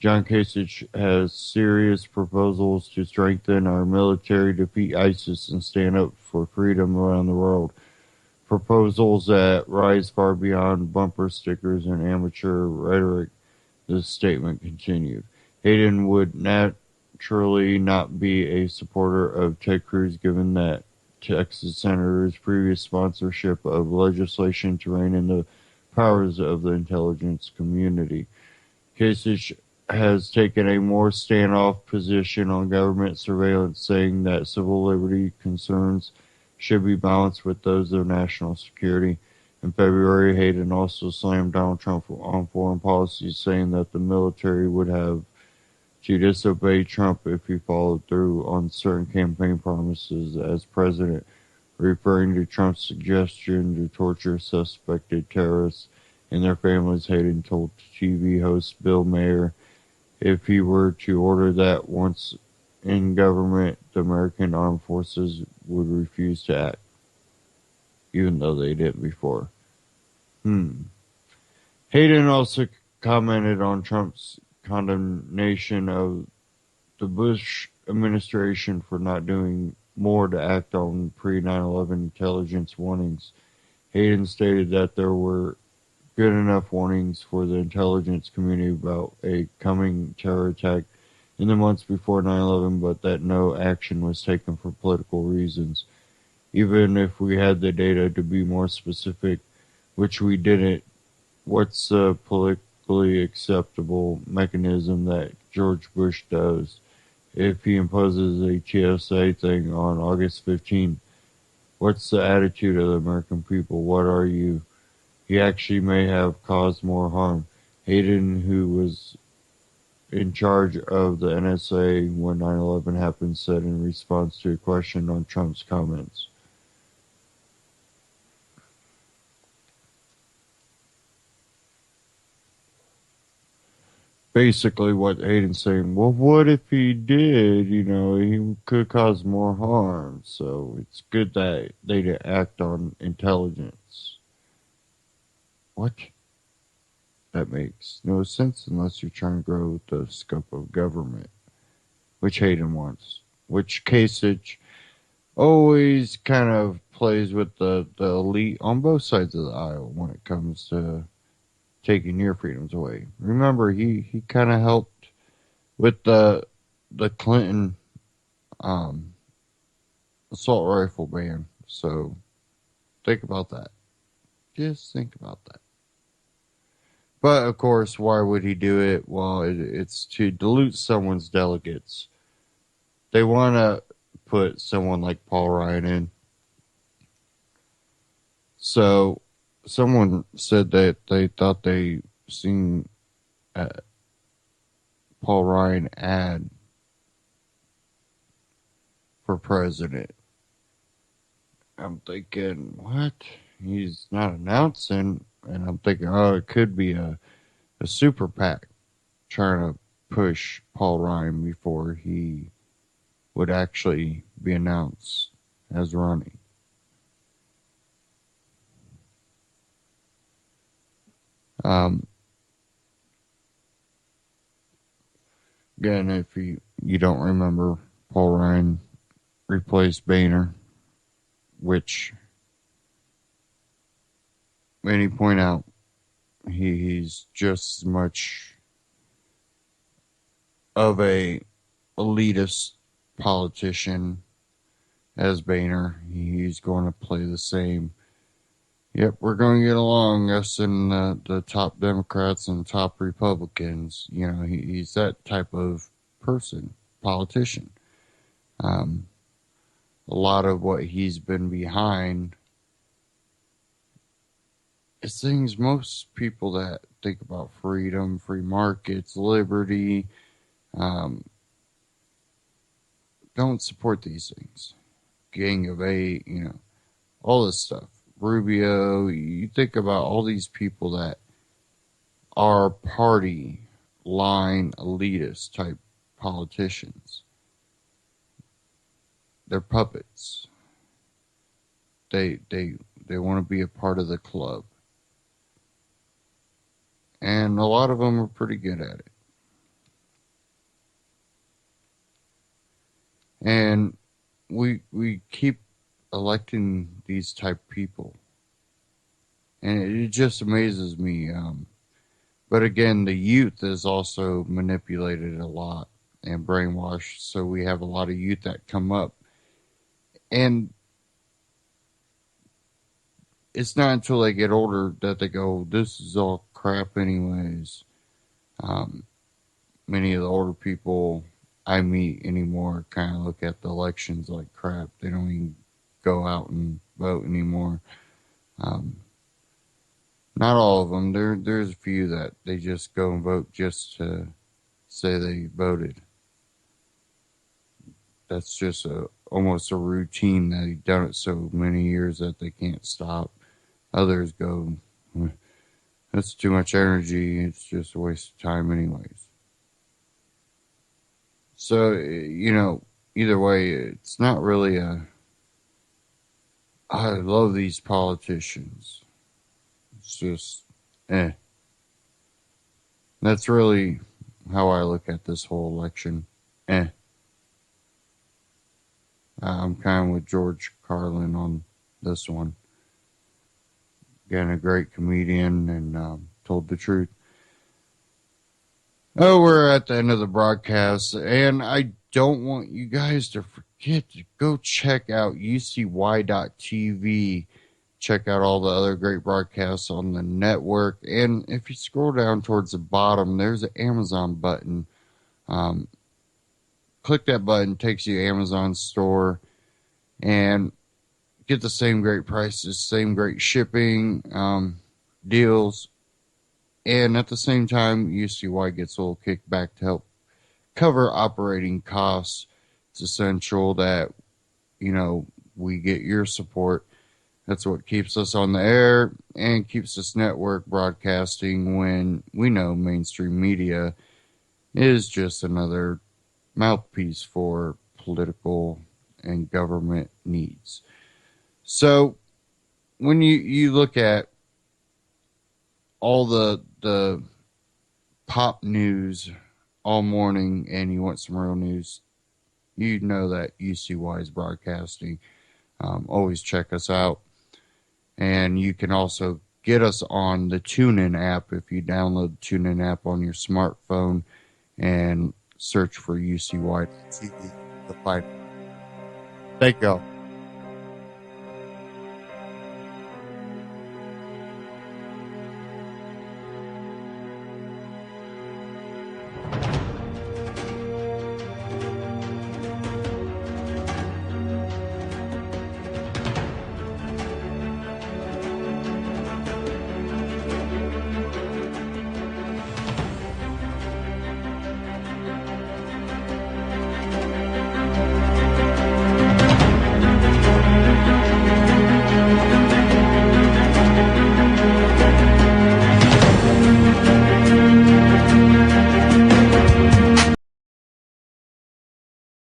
Speaker 2: John Kasich has serious proposals to strengthen our military, defeat ISIS, and stand up for freedom around the world. Proposals that rise far beyond bumper stickers and amateur rhetoric, the statement continued. Hayden would naturally not be a supporter of Ted Cruz given that Texas Senator's previous sponsorship of legislation to rein in the powers of the intelligence community. Kasich has taken a more standoff position on government surveillance, saying that civil liberty concerns should be balanced with those of national security. In February, Hayden also slammed Donald Trump on foreign policy, saying that the military would have to disobey Trump if he followed through on certain campaign promises as president, referring to Trump's suggestion to torture suspected terrorists and their families. Hayden told TV host Bill Maher if he were to order that once in government, the American armed forces would refuse to act, even though they didn't before. Hayden also commented on Trump's condemnation of the Bush administration for not doing more to act on pre-9/11 intelligence warnings. Hayden stated that there were good enough warnings for the intelligence community about a coming terror attack in the months before 9/11, but that no action was taken for political reasons. Even if we had the data to be more specific, which we didn't, what's the politically acceptable mechanism that George Bush does? If he imposes a TSA thing on August 15, what's the attitude of the American people? What are you? He actually may have caused more harm. Hayden, who was in charge of the NSA when 9/11 happened, said in response to a question on Trump's comments. Basically what Hayden's saying, well, what if he did? You know, he could cause more harm. So it's good that they didn't act on intelligence. What? That makes no sense unless you're trying to grow the scope of government, which Hayden wants. Which Kasich always kind of plays with the elite on both sides of the aisle when it comes to taking your freedoms away. Remember, he kind of helped with the Clinton assault rifle ban. So think about that. Just think about that. But of course, why would he do it? Well, it's to dilute someone's delegates. They want to put someone like Paul Ryan in. So someone said that they thought they seen Paul Ryan ad for president. I'm thinking, what? he's not announcing, and I'm thinking, oh, it could be a super PAC trying to push Paul Ryan before he would actually be announced as running. Again, if you don't remember, Paul Ryan replaced Boehner, which many point out he's just as much of a elitist politician as Boehner. He's going to play the same. Yep, we're going to get along, us and the top Democrats and top Republicans. You know, he's that type of person, politician. A lot of what he's been behind is things most people that think about freedom, free markets, liberty, don't support these things. Gang of Eight, you know, all this stuff. Rubio, you think about all these people that are party line elitist type politicians. They're puppets. They want to be a part of the club. And a lot of them are pretty good at it. And we keep electing these type people, and it just amazes me. But again, the youth is also manipulated a lot and brainwashed, so we have a lot of youth that come up, and it's not until they get older that they go, this is all crap anyways. Many of the older people I meet anymore kind of look at the elections like crap. They don't even go out and vote anymore. Not all of them. There's a few that they just go and vote just to say they voted. That's just almost a routine that they've done it so many years that they can't stop. Others go, that's too much energy. It's just a waste of time anyways. So, you know, either way, it's not really I love these politicians. It's just, That's really how I look at this whole election. I'm kind of with George Carlin on this one. Again, a great comedian and told the truth. Oh, we're at the end of the broadcast, and I don't want you guys to forget to go check out ucy.tv. Check out all the other great broadcasts on the network. And if you scroll down towards the bottom, there's an Amazon button. Click that button, takes you to Amazon store, and get the same great prices, same great shipping deals. And at the same time, UCY gets a little kickback to help cover operating costs. It's essential that, you know, we get your support. That's what keeps us on the air and keeps this network broadcasting when we know mainstream media is just another mouthpiece for political and government needs. So when you look at all the pop news all morning and you want some real news, you know that UCY is broadcasting. Always check us out. And you can also get us on the TuneIn app if you download the TuneIn app on your smartphone and search for UCY TV. Thank y'all.